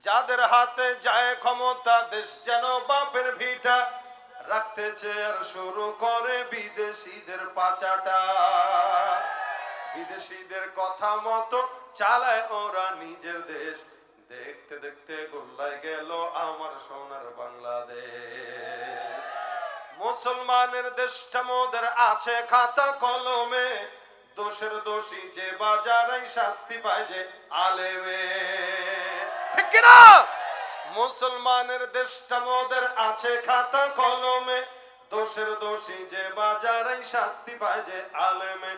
যাদের হাতে যায় ক্ষমতা, দেশ যেন বাপের ভিটা, রাখতে চেয়ার শুরু করে বিদেশিদের পাচাটা। বিদেশিদের কথা মতো চালায় ওরা নিজের দেশ। দেখতে দেখতে গোল্লায় গেল আমার সোনার বাংলাদেশ। মুসলমানের দেশটা মোদের আছে খাতা কলমে, দোষের দোষী যে বাজারাই শাস্তি পায় যে আলেমে। ঠিক কিনা? মুসলমানের দেশটা মোদের আছে খাতা কলমে, দোষের দোষী যে বাজারাই শাস্তি পায় যে আলেমে।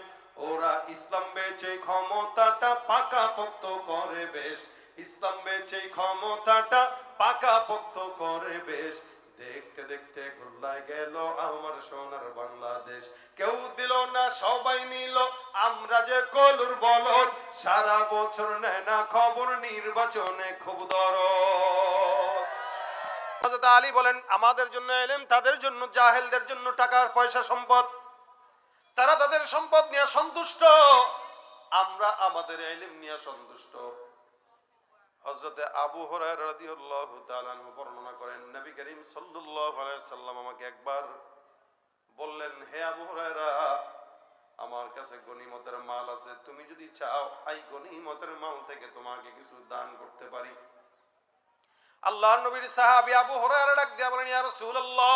ওরা ইসলাম বেচে ক্ষমতাটা পাকাপোক্ত করে বেশ, ইসলাম বেচে ক্ষমতাটা পাকাপোক্ত করে বেশ। দেখতে দেখতে গোল্লায় গেল আমার সোনার বাংলাদেশ। কেউ দিল না সবাই নিল, আমরা যে কলুর বলদ, সারা বছর নেয় না খবর, নির্বাচনে খুব দরদ। হযরত আলী বলেন, আমাদের জন্য ইলম, তাদের জন্য জাহেলদের জন্য টাকা পয়সা সম্পদ। তারা তাদের সম্পদ নিয়ে সন্তুষ্ট, আমরা আমাদের ইলম নিয়ে সন্তুষ্ট। হযরত আবু হুরায়রা রাদিয়াল্লাহু তাআলা আনহু বর্ণনা করেন, নবী করিম সাল্লাল্লাহু আলাইহি সাল্লাম আমাকে একবার বললেন, হে আবু হুরায়রা, আমার কাছে গনিমতের মাল আছে, তুমি যদি চাও এই গনিমতের মাল থেকে তোমাকে কিছু দান করতে পারি। আল্লাহর নবীর সাহাবী আবু হুরায়রা ডাক দিয়া বলেন, ইয়া রাসূলুল্লাহ,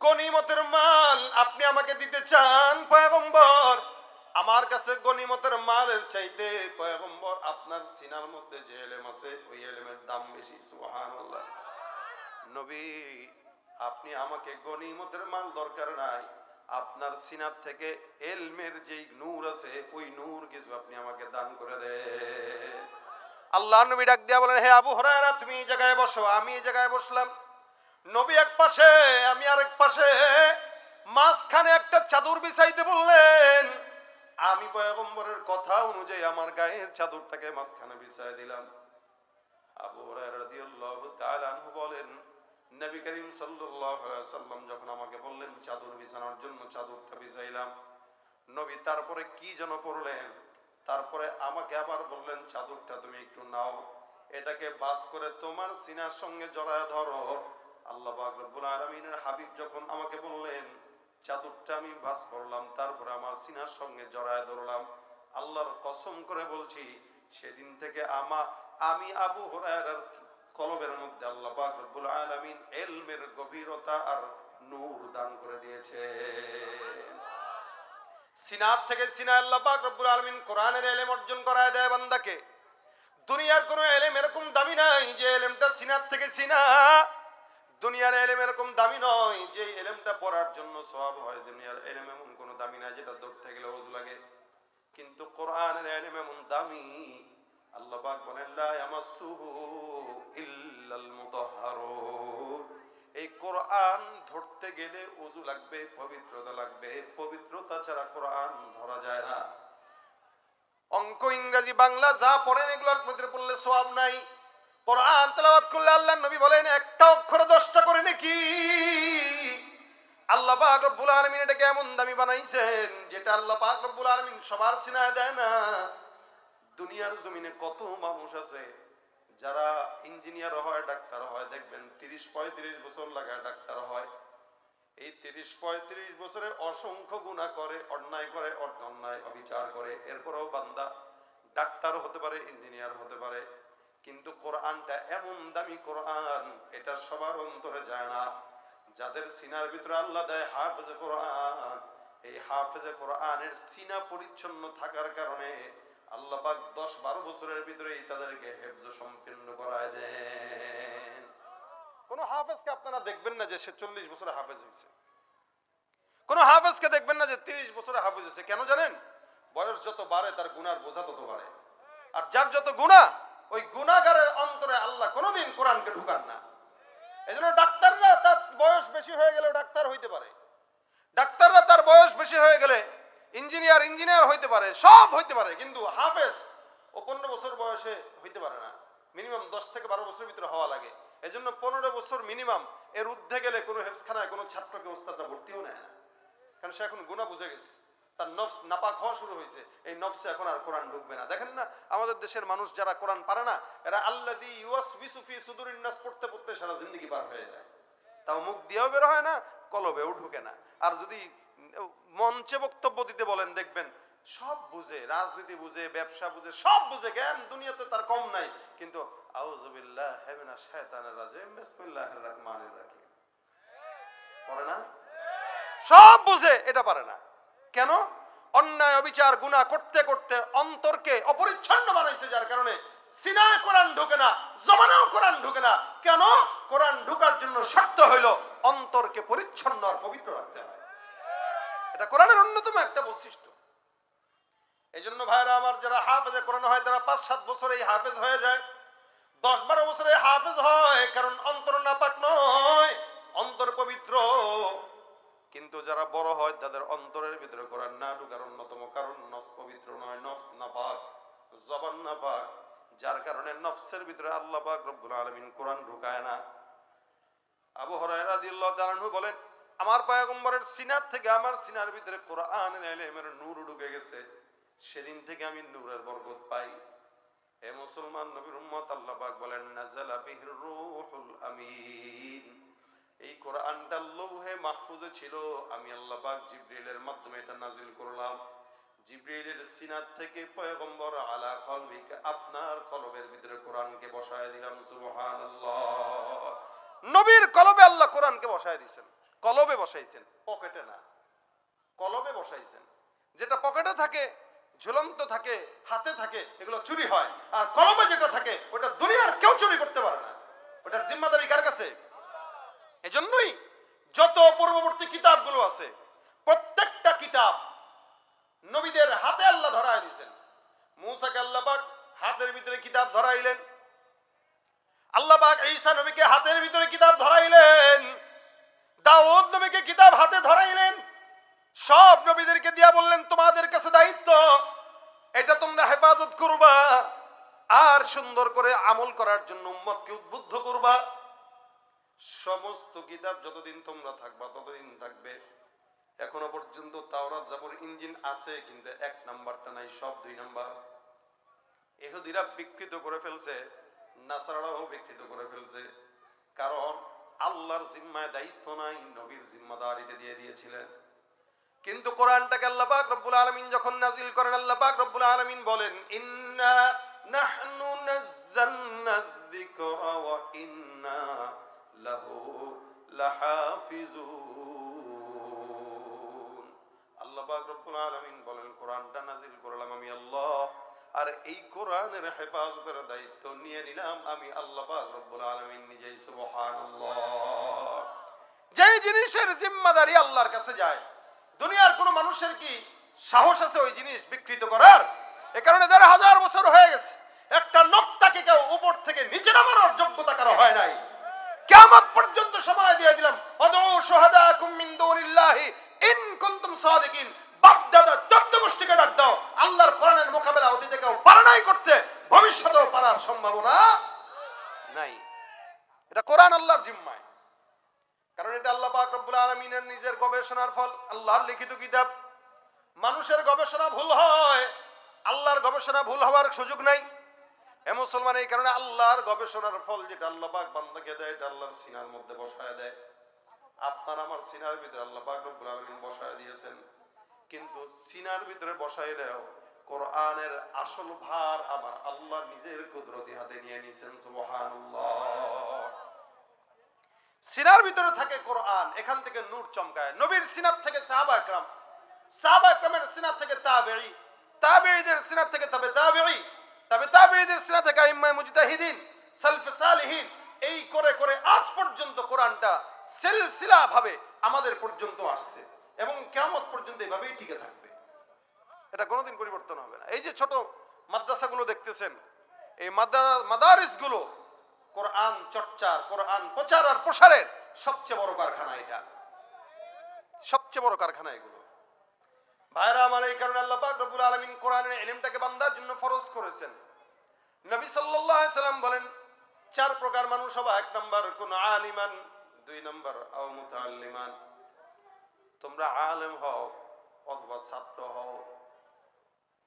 গনিমতের মাল আপনি আমাকে দিতে চান পয়গম্বর? আমার কাছে গনিমতের মালের চাইতে পয়গম্বর আপনার সিনার মধ্যে যে ইলম আছে ওই ইলমের দাম বেশি। সুবহানাল্লাহ। নবী, আপনি আমাকে গনিমতের মাল দরকার নাই, আপনার সিনার থেকে ইলমের যেই নূর আছে ওই নূর কিছু আপনি আমাকে দান করে দেন। আল্লাহর নবী ডাক দিয়া বলেন, হে আবু হুরায়রা, তুমি এই জায়গায় বসো। আমি এই জায়গায় বসলাম। নবী এক পাশে, আমি আরেক পাশে, মাঝখানে একটা চাদর বিছাইতে বললেন। আমি পয়গম্বরের কথা অনুযায়ী আমার গায়ের চাদরটাকে মাঝখানে বিছাই দিলাম। আবু হুরায়রা রাদিয়াল্লাহু তাআলা আনহু বলেন, নবী করিম সাল্লাল্লাহু আলাইহি সাল্লাম যখন আমাকে বললেন চাদর বিছানোর জন্য, চাদরটা বিছাইলাম। নবী তারপরে কি যেন পড়লেন, তারপরে আমাকে আবার বললেন, চাদরটা তুমি একটু নাও, এটাকে বাস করে তোমার সিনার সঙ্গে জড়ায় ধরো। আল্লাহ পাক রব্বুল আলামিনের হাবিব যখন আমাকে বললেন, চাদরটা আমি বাস করলাম, তারপরে আমার সিনার সঙ্গে জড়ায় ধরলাম। আল্লাহর কসম করে বলছি, সেদিন থেকে আমি আবু হুরায়রার কলবের মধ্যে আল্লাহ পাক রব্বুল আলামিন ইলমের গভীরতা আর নূর দান করে দিয়েছে। সিনাত থেকে সিনা আল্লাহ পাক রব্বুল আলামিন কোরআনের ইলম অর্জন করায় দেয় বান্দাকে। দুনিয়ার কোনো ইলম এরকম দামি নাই যে ইলমটা সিনাত থেকে সিনা। দুনিয়ার ইলম এরকম দামি নয় যে ইলমটা পড়ার জন্য সওয়াব হয়। দুনিয়ার ইলম এমন কোনো দামি নাই যেটা ধরতে গেলে ওযু লাগে। কিন্তু কোরআনের ইলম এমন দামি, আল্লাহ পাক বলেন, লা ইয়ামাসসুহু ইল্লাল মুতাহহারুন। এই কোরআন ধরতে গেলে ওযু লাগবে, পবিত্রতা লাগবে। পবিত্রতা ছাড়া কোরআন ধরা যায় না। অঙ্ক, ইংরেজি, বাংলা যা পড়েন এগুলোর মধ্যে পড়লে সওয়াব নাই। কোরআন তেলাওয়াত করলে আল্লাহর নবী বলেন একটা অক্ষরে 10টা করে নাকি। আল্লাহ পাক রব্বুল আলামিন এটাকে এমন দামি বানাইছেন যেটা আল্লাহ পাক রব্বুল আলামিন সবার সিনায় দেয় না। দুনিয়ার জমিনে কত মানুষ আছে যারা ইঞ্জিনিয়ার হয়, ডাক্তার হয়, দেখবেন 30-35 বছর লাগায় ডাক্তার হয়। এই 30-35 বছরে অসংখ্য গুনাহ করে, অন্যায় করে, অন্যায় অবিচার করে, এরপরেও বান্দা ডাক্তার হতে পারে, ইঞ্জিনিয়ার হতে পারে। কিন্তু কোরআনটা এমন দামি কোরআন, এটা সবার অন্তরে যায় না। যাদের সিনার ভিতরে আল্লাহ দেয় হাফেজে কোরআন, এই হাফেজে কোরআনের সিনা পরিচ্ছন্ন থাকার কারণে আল্লাহ পাক 10-12 বছরের ভিতরেই তাদেরকে হেফজ সম্পূর্ণ করায় দেন। কোন হাফেজকে আপনারা দেখবেন না যে সে 40 বছরে হাফেজ হয়েছে। কোন হাফেজকে দেখবেন না যে 30 বছরে হাফেজ হয়েছে। কেন জানেন? বয়স যত বাড়ে তার গুনার বোঝা তত বাড়ে। আর যার যত গুনাহ, ওই গুনাহগারের অন্তরে আল্লাহ কোনোদিন কোরআনকে ঢুকান না। এজন্য ডাক্তাররা তার বয়স বেশি হয়ে গেলে ডাক্তার হইতে পারে। ডাক্তাররা তার বয়স বেশি হয়ে গেলে ইঞ্জিনিয়ার হইতে পারে, সব হইতে পারে। কিন্তু হাফেজ ও 15 বছর বয়সে হইতে পারে না। মিনিমাম 10 থেকে 12 বছরের ভিতরে হওয়া লাগে। এজন্য 15 বছর মিনিমাম এর ঊর্ধ্বে গেলে কোনো হেফজখানায় কোনো ছাত্রকে ওস্তাদরা ভর্তিও নেয় না, কারণ সে এখন গুনাহ বুঝে গেছে। তার নফস নাপাক হওয়া শুরু হয়েছে, এই নফসে এখন আর কোরআন ঢুকবে না। দেখেন না আমাদের দেশের মানুষ যারা কোরআন পারে না, এরা আল্লাযী ইউওয়াসবিসু ফি সুদুরিন নাস পড়তে পড়তে সারা জিন্দেগি পার হয়ে যায়, তাও মুখ দিয়েও বের হয় না, কলবেও ঢুকে না। আর যদি মঞ্চে বক্তব্য দিতে বলেন দেখবেন সব বুঝে, রাজনীতি বুঝে, ব্যবসা বুঝে, সব বুঝে, জ্ঞান দুনিয়াতে তার কম নাই, কিন্তু আউযু বিল্লাহি মিনাশ শাইতানির রাজিম বিসমিল্লাহির রহমানির রহিম পড়ে না, সব বুঝে, এটা পারে না। কেন? অন্যায় অবিচার গুনাহ করতে করতে অন্তরকে অপরিচ্ছন্ন বানাইছে, যার কারণে সিনায় কোরআন ঢোকে না, জমানাও কোরআন ঢোকে না। কেন? কোরআন ঢোকার জন্য শর্ত হইল অন্তরকে পরিচ্ছন্ন আর পবিত্র রাখতে হয়। এটা কোরআনের অন্যতম একটা বৈশিষ্ট্য। এই জন্য ভাইরা আমার, যারা হাফেজে কোরআন হয় তারা 5-7 বছরে হাফেজ হয়ে যায়, 10-12 বছরে হাফেজ হয়, কারণ অন্তর নাপাক নয়, অন্তর পবিত্র। কিন্তু যারা বড় হয় তাদের অন্তরের ভিতরে কোরআন না ঢোকার অন্যতম কারণ নফস পবিত্র নয়, নফস নাপাক, জবান নাপাক, যার কারণে নফসের ভিতরে আল্লাহ পাক রব্বুল আলামিন কোরআন ঢুকায় না। আবু হুরায়রা রাদিয়াল্লাহু তাআলা আনহু বলেন, আমার পয়গম্বরের সিনার থেকে আমার সিনার ভিতরে কোরআনের ইলমের নূর ঢুকে গেছে, সেদিন থেকে আমি নূরের বরকত পাই। হে মুসলমান নবীর উম্মত, আল্লাহ পাক বলেন নাযালা বিহির রূহুল আমিন, এই কোরআনটা লৌহে মাহফুজে ছিল, আমি আল্লাহ পাক জিবরিলের মাধ্যমে এটা নাজিল করলাম। জিবরিলের সিনাত থেকে পয়গম্বর আলা কলবিকা, আপনার কলবের ভিতরে কোরআনকে বসায় দিলাম। সুবহানাল্লাহ। নবীর কলবে আল্লাহ কোরআনকে বসায় দিয়েছেন, কলবে বসাইছেন, পকেটে না, কলবে বসাইছেন। যেটা পকেটে থাকে, ঝুলন্ত থাকে, হাতে থাকে, এগুলো চুরি হয়। আর কলবে যেটা থাকে ওটা দুনিয়ার কেউ চুরি করতে পারে না, ওটার জিম্মাদারি কার কাছে? এজন্যই যত পূর্ববর্তী কিতাবগুলো আছে, প্রত্যেকটা কিতাব নবীদের হাতে আল্লাহ ধরায় দিয়েছেন। মূসাকে আল্লাহ পাক হাতের ভিতরে কিতাব ধরাইলেন, আল্লাহ পাক ঈসা নবীকে হাতের ভিতরে কিতাব ধরাইলেন, দাউদ নবীকে কিতাব হাতে ধরাইলেন। সব নবীদেরকে দিয়া বললেন তোমাদের কাছে দায়িত্ব, এটা তোমরা হেফাজত করবা আর সুন্দর করে আমল করার জন্য উম্মতকে উদ্বুদ্ধ করবা। সমস্ত কিতাব যতদিন তোমরা থাকবা ততদিন থাকবে। এখনো পর্যন্ত তাওরাত জাবুর ইনজিল আছে, কিন্তু 1 নাম্বারটা নাই, সব 2 নাম্বার। ইহুদিরা বিকৃত করে ফেলছে, নাসারারাও বিকৃত করে ফেলছে, কারণ আল্লাহর জিম্মায় দায়িত্ব নাই, নবীর জিম্মাদারিতে দিয়ে দিয়েছিলেন। কিন্তু কোরআনটাকে আল্লাহ পাক রব্বুল আলামিন যখন নাজিল করেন, আল্লাহ পাক রব্বুল আলামিন বলেন ইন্না নাহনু নাযালনা যিকরা ওয়া ইন্না লাহু লাহাফিজুন। আল্লাহ পাক রব্বুল আলামিন বলেন কোরআনটা নাজিল করলাম আমি আল্লাহ, আর এই কোরআনের হেফাজতের দায়িত্ব নিয়ে নিলাম আমি আল্লাহ পাক রব্বুল আলামিন নিজেই। সুবহানাল্লাহ। যেই জিনিসের জিম্মাদারি আল্লাহর কাছে যায়, দুনিয়ার কোন মানুষের কি সাহস আছে ওই জিনিস বিকৃত করার? এ কারণে 1000 বছর হয়ে গেছে, একটা নোক্তাকে কেউ উপর থেকে নিচে নামানোর যোগ্যতা কারো হয় নাই। কিয়ামত পর্যন্ত সময় দিয়ে দিলাম, ওয়াদউ শুহাদাকুম মিন দুনিল্লাহি ইন কুনতুম সাদিকিন। বাপদাদা 14 গোষ্ঠীকে ডাক দাও, আল্লাহর কোরআনের মোকাবেলা অতীতে কেউ পারে নাই করতে, ভবিষ্যতেও পারার সম্ভাবনা নাই। এটা কোরআন আল্লাহর জিম্মায়, কারণ এটা আল্লাহ পাক রব্বুল আলামিনের নিজের গবেষণার ফল, আল্লাহর লিখিত কিতাব। মানুষের গবেষণা ভুল হয়, আল্লাহর গবেষণা ভুল হওয়ার সুযোগ নাই। এ মুসলমান, এই কারণে আল্লাহর গবেষণার ফল যেটা আল্লাহ পাক বান্দাকে দেয়, এটা আল্লাহর সিনার মধ্যে বসায় দেয়। আপনার আমার সিনার ভিতরে আল্লাহ পাক রব্বুল আলামিন বসায় দিয়েছেন, কিন্তু সিনার ভিতরে বসাইলেও কোরআনের আসল ভার আমার আল্লাহ নিজের কুদরতি হাতে নিয়ে নিয়েছেন। সুবহানাল্লাহ। সিনার ভিতরে থাকে কোরআন, এখান থেকে নূর চমকায়। নবীর সিনার থেকে সাহাবা একরাম, সাহাবা একরামের সিনার থেকে তাবেঈ, তাবেঈদের সিনার থেকে তবে তাবেঈ, তবে তাবেঈদের সিনার থেকে আইম্মায়ে মুজতাহিদিন, সালফে সালিহিন, এই করে করে আজ পর্যন্ত কোরআনটা সিলসিলা ভাবে আমাদের পর্যন্ত আসছে এবং কিয়ামত পর্যন্ত এইভাবেই টিকে থাকবে, এটা কোনোদিন পরিবর্তন হবে না। এই যে ছোট মাদ্রাসাগুলো দেখতেছেন, এই মাদারিসগুলো কোরআন চর্চার, কোরআন প্রচার আর প্রসারের সবচেয়ে বড় কারখানা, এটা সবচেয়ে বড় কারখানা এগুলো। ভাইরা আমার, এই কারণে আল্লাহ পাক রব্বুল আলামিন কোরআনের ইলমটাকে বান্দার জন্য ফরজ করেছেন। নবী সাল্লাল্লাহু আলাইহি সাল্লাম বলেন 4 প্রকার মানুষ হবে। 1 নাম্বার কোন আলিমান, 2 নাম্বার আও মুতাআল্লিমান। তোমরা আলেম হও, অথবা ছাত্র হও,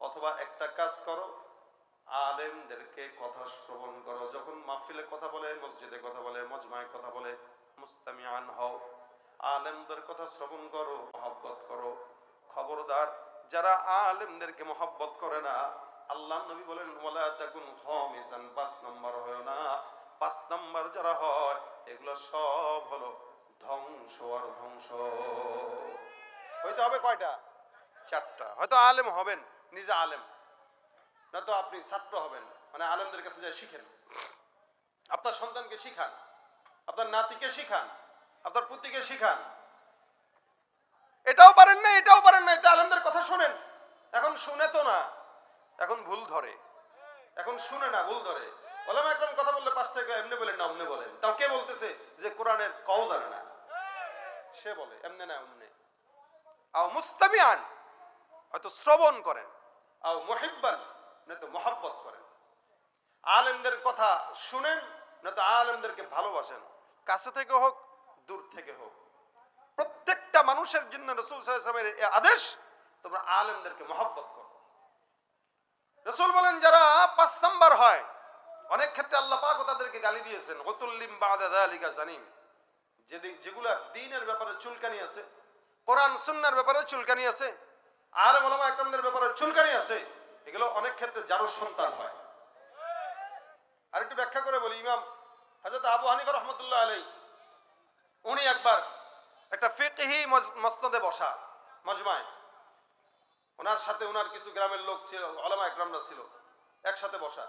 অথবা একটা কাজ করো, আলেমদেরকে কথা শ্রবণ করো। যখন মাহফিলে কথা বলে, মসজিদে কথা বলে, মজমায় কথা বলে, মুস্তামিআন হও, আলেমদের কথা শ্রবণ করো, মহব্বত করো। খবরদার যারা আলেমদেরকে মহব্বত করে না, আল্লাহ নবী বলেন ওয়ালা তাকুন খামিসান, 5 নাম্বার হয় না। 5 নাম্বার যারা হয় এগুলো সব হলো ধ্বংস আর ধ্বংস। হইতে হবে কয়টা? 4টা। হয়তো আলেম হবেন, নিজে আলেম, না তো আপনি ছাত্র হবেন, মানে আলেমদের কাছে যায় শিখেন, আপনার সন্তানকে শিখান, আপনার নাতিকে শিখান, আপনার পুত্রকে শিখান। এটাও পারেন না, এটাও পারেন না, এতে আলেমদের কথা শোনেন। এখন শুনে তো না, এখন ভুল ধরে, এখন শুনে না, ভুল ধরে। ওলামা একরাম কথা বললে পাশ থেকে এমনি বলেন না অমনে বলেন। তাও কে বলতেছে যে কোরআনের কও জানে না, সে বলে এমনি না অমনে। আও মুস্তামিআন, হয়তো শ্রবণ করেন, আও মুহিব্বান, নয়তো মহব্বত করেন। আলেমদের কথা শুনেন, নয়তো আলেমদেরকে ভালোবাসেন, কাছে থেকে হোক দূর থেকে হোক। প্রত্যেকটা মানুষের জন্য রাসূল সাল্লাল্লাহু আলাইহি ওয়াসাল্লামের এই আদেশ, তোমরা আলেমদেরকে মহব্বত করো। রাসূল বলেন যারা 5 নাম্বার হয়, অনেক ক্ষেত্রে আল্লাহ পাক তাদেরকে গালি দিয়েছেন, উতুল্লিম বাদা যালিকা জানিম, যেগুলা দ্বীনের ব্যাপারে চুলকানি আছে, কোরআন সুন্নাহর ব্যাপারে চুলকানি আছে, আলেম ওলামা একরামদের ব্যাপারে চুলকানি আছে, এগুলো অনেক ক্ষেত্রে যারও সন্তান হয়। আর একটু ব্যাখ্যা করে বলি, ইমাম হযরত আবু হানিফা রাহমাতুল্লাহ আলাইহি, উনি একবার একটা ফিকহি মসনদে বসা মজমায়, ওনার সাথে ওনার কিছু গ্রামের লোক ছিল, ওলামা একরামরা ছিল, একসাথে বসা।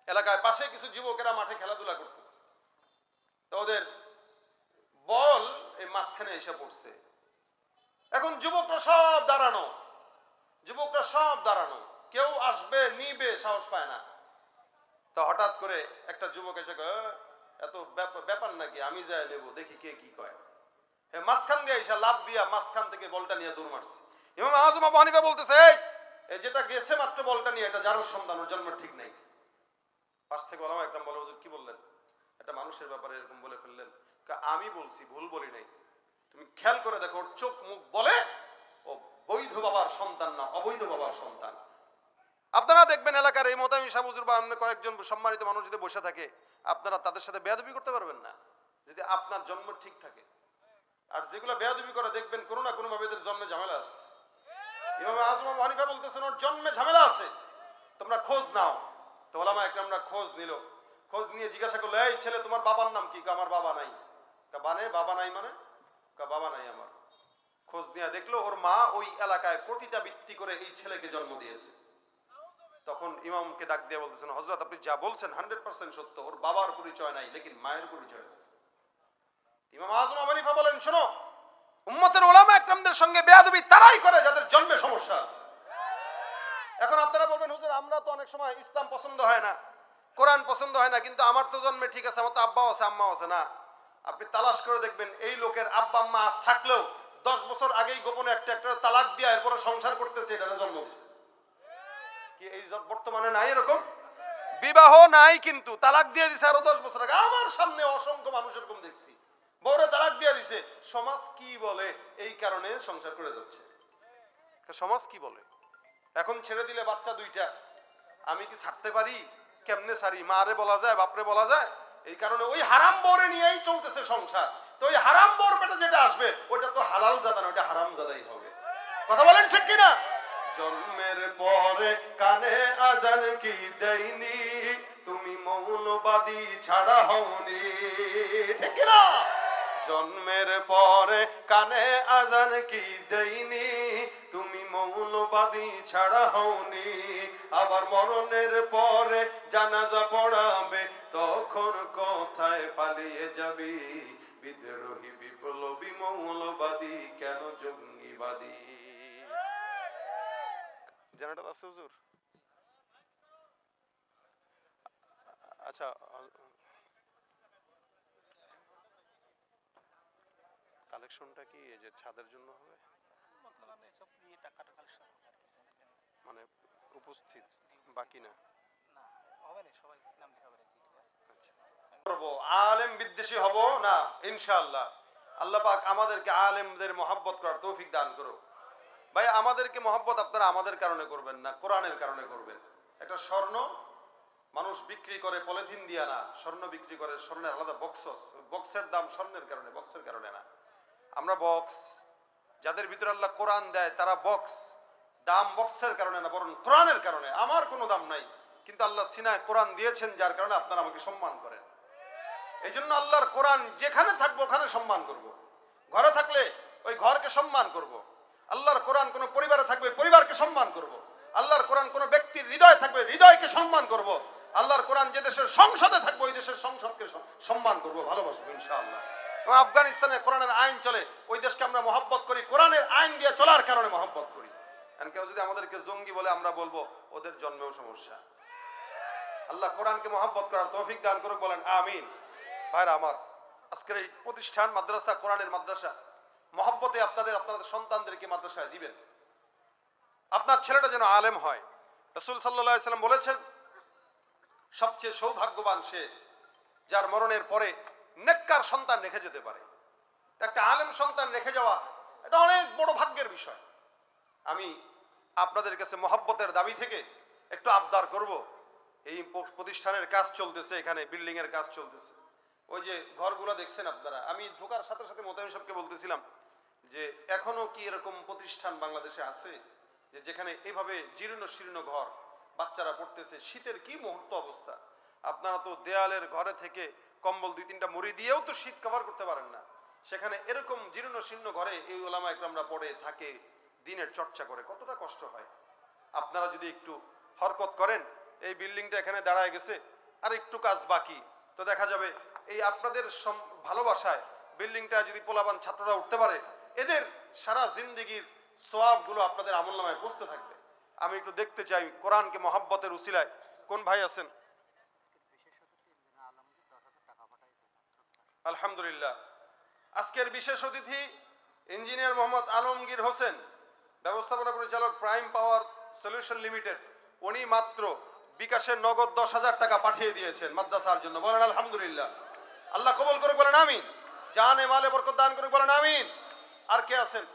এলাকায় পাশে কিছু যুবকেরা মাঠে খেলাধুলা করতেছে, তো ওদের বল এই মাঝখানে এসে পড়ছে। এখন যুবকরা সব দাঁড়ানো, যুবকরা সব দাঁড়ানো, কেউ আসবে নিবে সাহস পায় না। তো হঠাৎ করে একটা যুবক এসে কয়, এত ব্যাপার নাকি, আমি যাই নেবো, দেখি কে কি কয়। মাঝখান দিয়ে এসে লাভ দিয়া মাঝখান থেকে বলটা নিয়ে দৌড় মারছে। ইমাম আযম আবু হানিফা বলতেছে, এই যেটা গেছে মাত্র বলটা নিয়ে, এটা যারও সন্তান, ওর জন্মের ঠিক নাই। পাশ থেকে ওলামা একরাম বলে, হুজুর কি বললেন, একটা মানুষের ব্যাপারে এরকম বলে ফেললেন। আমি বলছি, ভুল বলি নাই, তুমি খেয়াল করে দেখো, ওর চোখ মুখ বলে ও বৈধ বাবার সন্তান না, অবৈধ বাবার সন্তান। আপনারা দেখবেন এলাকার এই মোতামি সাহেব হুজুর বা অন্য কয়েকজন সম্মানিত মানুষ যদি বসে থাকে, আপনারা তাদের সাথে বেয়াদবি করতে পারবেন না, যদি আপনার জন্ম ঠিক থাকে। আর যেগুলো বেয়াদবি করে দেখবেন কোনো না কোনো ভাবে এদের জন্মে ঝামেলা আছে। ইমাম আযম আবু হানিফা বলতেছেন ওর জন্মে ঝামেলা আছে, তোমরা খোঁজ নাও। তো ওলামা একরামরা খোঁজ নিল, খোঁজ নিয়ে জিজ্ঞাসা করলো, এই ছেলে তোমার বাবার নাম কি? আমার বাবা নাই। বাবা নাই মানে? বাবা নাই আমার। খোঁজ নিয়ে দেখলো ওর মা ওই এলাকায় প্রতিটা ভিত্তি করে এই ছেলেকে জন্ম দিয়েছে। তখন ইমামকে ডাক দিয়ে বলতেছেন, হযরত আপনি যা বলছেন 100% সত্য, ওর বাবার পরিচয় নাই, লেকিন মায়ের পরিচয় আছে। ইমাম আযম আবু হানিফা বলেন, শোনো, উম্মতের উলামা একরামদের সঙ্গে বেয়াদবি তারাই করে যাদের জন্মে সমস্যা আছে। এখন আপনারা বলবেন, হুজুর আমরা তো অনেক সময় ইসলাম পছন্দ হয় না, কোরআন পছন্দ হয় না, কিন্তু আমার তো জন্মে ঠিক আছে, আমার তো আব্বাও আছে আম্মাও আছে। না, আপনি তালাশ করে দেখবেন এই লোকের আব্বা আম্মা আজ থাকলেও 10 বছর আগেই গোপনে একটা একটা তালাক দিয়ে এরপরে সংসার করতেছে, এটা জন্ম দিছে। কি এই বর্তমানে নাই এরকম? বিবাহ নাই কিন্তু তালাক দিয়ে দিছে আরো 10 বছর আগে। আমার সামনে অসংখ্য মানুষ এরকম দেখছি, বউরে তালাক দিয়ে দিছে। সমাজ কি বলে এই কারণে সংসার করে যাচ্ছে। সমাজ কি বলে? এখন ছেড়ে দিলে বাচ্চা 2টা, আমি কি ছাড়তে পারি? কেমনে ছাড়ি? মারে বলা যায়, বাপরে বলা যায়? এই কারণে ওই হারাম বউরে নিয়েই চলতেছে সংসার। তো ওই হারাম বউর পেটে যেটা আসবে ওটা তো হালাল জাদা না, ওটা হারাম জাদাই হবে। কথা বলেন ঠিক কিনা? জন্মের পরে কানে আজান কি দেয়নি, তুমি মৌলবাদী ছাড়া হওনি, ঠিক কিনা? জন্মের পরে কানে আজান কি দেয়নি, তুমি মৌলবাদী ছাড়া হওনি। আবার মরণের পরে জানাজা পড়াবে, তখন কোথায় পালিয়ে যাবি? বিদ্রোহী বিপ্লবী মৌলবাদী কেন জঙ্গিবাদী? জেনারেটর আছে হুজুর? আচ্ছা, কালেকশনটা কি এই যে ছাদের জন্য হবে? মানে উপস্থিত বাকি না? আলেম বিদ্বেষী হব না ইনশাআল্লাহ। আল্লাহ পাক আমাদেরকে আলেমদের মহব্বত করার তৌফিক দান করো। ভাই আমাদেরকে মহব্বত আপনারা আমাদের কারণে করবেন না, কোরআনের কারণে করবেন। একটা স্বর্ণ মানুষ বিক্রি করে পলিথিন দিয়া না, স্বর্ণ বিক্রি করে স্বর্ণের আলাদা বক্সের দাম স্বর্ণের কারণে, বক্সের কারণে না। আমরা বক্স, যাদের ভিতরে আল্লাহ কোরআন দেয় তারা বক্স, দাম বক্সের কারণে না, বরং কোরআনের কারণে। আমার কোনো দাম নাই, কিন্তু আল্লাহ সিনায় কোরআন দিয়েছেন, যার কারণে আপনারা আমাকে সম্মান করেন। এই জন্য আল্লাহর কোরআন যেখানে থাকবো ওখানে সম্মান করব। ঘরে থাকলে ওই ঘরকে সম্মান করব। আল্লাহর কোরআন কোনো পরিবারে থাকবে, পরিবারকে সম্মান করব। আল্লাহর কোরআন কোনো ব্যক্তির হৃদয়ে থাকবে, হৃদয়কে সম্মান করব। আল্লাহর কোরআন যে দেশের সংসদে থাকবে ওই দেশের সংসদকে সম্মান করব, ভালোবাসবো ইনশাআল্লাহ। এবং আফগানিস্তানে কোরআনের আইন চলে, ওই দেশকে আমরা মহব্বত করি, কোরআনের আইন দিয়ে চলার কারণে মহব্বত করি। কেউ যদি আমাদেরকে জঙ্গি বলে আমরা বলবো ওদের জন্মেও সমস্যা। আল্লাহ কোরআনকে মহব্বত করার তৌফিক দান করুক, বলেন আমিন। ভাইরা আমার, আজকের এই প্রতিষ্ঠান মাদ্রাসা, কোরআনের মাদ্রাসা, মহব্বতে আপনাদের সন্তানদেরকে মাদ্রাসায় দিবেন। আপনার ছেলেটা যেন আলেম হয়। রাসূল সাল্লাল্লাহু আলাইহি সাল্লাম বলেছেন, সবচেয়ে সৌভাগ্যবান সে যার মরণের পরে নেককার সন্তান রেখে যেতে পারে। একটা আলেম সন্তান রেখে যাওয়া এটা অনেক বড় ভাগ্যের বিষয়। আমি আপনাদের কাছে মহব্বতের দাবি থেকে একটু আবদার করব। এই প্রতিষ্ঠানের কাজ চলতেছে, এখানে বিল্ডিং এর কাজ চলতেছে। ওই যে ঘরগুলো দেখছেন আপনারা, আমি ঢোকার সাথে সাথে মোতায়েম সাহেবকে বলতেছিলাম যে এখনো কি এরকম প্রতিষ্ঠান বাংলাদেশে আছে যে যেখানে এভাবে জীর্ণ শীর্ণ ঘর, বাচ্চারা পড়তেছে, শীতের কি মুহূর্ত অবস্থা। আপনারা তো দেয়ালের ঘরে থেকে কম্বল 2-3টা মুড়ি দিয়েও তো শীত কভার করতে পারেন না, সেখানে এরকম জীর্ণ শীর্ণ ঘরে এই ওলামা একরামরা পড়ে থাকে, দিনের চর্চা করে, কতটা কষ্ট হয়। আপনারা যদি একটু হরকত করেন, এই বিল্ডিংটা এখানে দাঁড়ায় গেছে, আর একটু কাজ বাকি, তো দেখা যাবে এই আপনাদের ভালোবাসায় বিল্ডিংটা যদি পোলাপান ছাত্ররা উঠতে পারে, এদের সারা জিন্দেগির সওয়াবগুলো আপনাদের আমলনামায় পৌঁছতে থাকবে। আমি একটু দেখতে চাই কোরআনকে মহব্বতের উসিলায় কোন ভাই আছেন। আলহামদুলিল্লাহ, আজকের বিশেষ অতিথি ইঞ্জিনিয়ার মোহাম্মদ আলমগীর হোসেন, ব্যবস্থাপনা পরিচালক, প্রাইম পাওয়ার সলিউশন লিমিটেড। উনি মাত্র বিকাশের নগদ 10,000 টাকা পাঠিয়ে দিয়েছেন মাদ্রাসার জন্য, বলেন আলহামদুলিল্লাহ। আল্লাহ কবুল করুক, বলেন আমিন। জানে মালে বরকত দান করুক, বলেন আমিন। আর কে আছেন?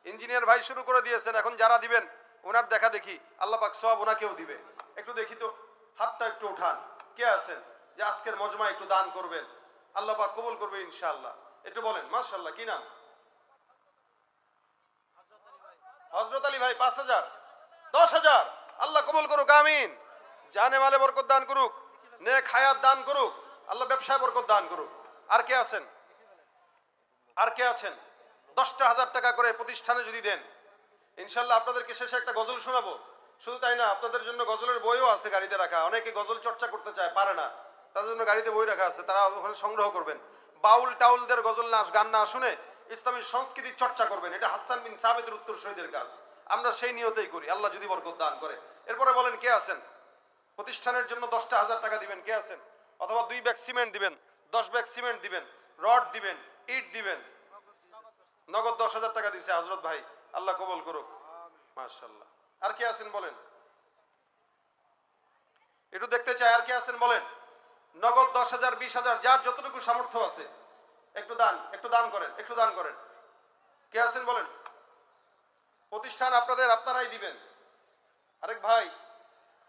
ইঞ্জিনিয়ার ভাই শুরু করে দিয়েছেন, এখন যারা দিবেন ওনার দেখা দেখি আল্লাহ পাক সওয়াব ওনাকেও দিবে। একটু দেখি তো, হাতটা একটু উঠান, কে আছেন যে আজকের মজমা একটু দান করবেন, আল্লাহ পাক কবুল করবে ইনশাআল্লাহ। একটু বলেন মাশাআল্লাহ। কি নাম? হযরত আলী ভাই 5,000, 10,000, আল্লাহ কবুল করুক, আমিন। জানে মালে বরকত দান করুক, নেক হায়াত দান করুক, আল্লাহ ব্যবসায় বরকত দান করুক। আর কে আছেন? আর কে আছেন? 10,000 টাকা করে প্রতিষ্ঠানে যদি দেন ইনশাআল্লাহ আপনাদেরকে শেষে একটা গজল শোনাবো। শুধু তাই না, আপনাদের জন্য গজলের বইও আছে গাড়িতে রাখা। অনেকে গজল চর্চা করতে চায়, পারে না, তাদের জন্য গাড়িতে বই রাখা আছে, তারা ওখানে সংগ্রহ করবেন। বাউল টাউলদের গজল না গান না শুনে ইসলামী সংস্কৃতির চর্চা করবেন। এটা হাসান বিন সাবিতের উত্তরসূরিদের কাজ, আমরা সেই নিয়তেই করি, আল্লাহ যদি বরকত দান করে। এরপরে বলেন কে আছেন প্রতিষ্ঠানের জন্য 10,000 টাকা দিবেন? কে আছেন? অথবা 2 ব্যাগ সিমেন্ট দিবেন, 10 ব্যাগ সিমেন্ট দিবেন, রড দিবেন, ইট দিবেন। নগদ 10,000 টাকা দিছে হযরত ভাই, আল্লাহ কবুল করুক, মাশাআল্লাহ। আর কে আছেন বলেন? একটু দেখতে চাই, আর কে আছেন বলেন? নগদ 10,000, 20,000, যার যতটুকু সামর্থ্য আছে একটু দান, একটু দান করেন, একটু দান করেন। কে আছেন বলেন? প্রতিষ্ঠান আপনারাই দিবেন। আরেক ভাই,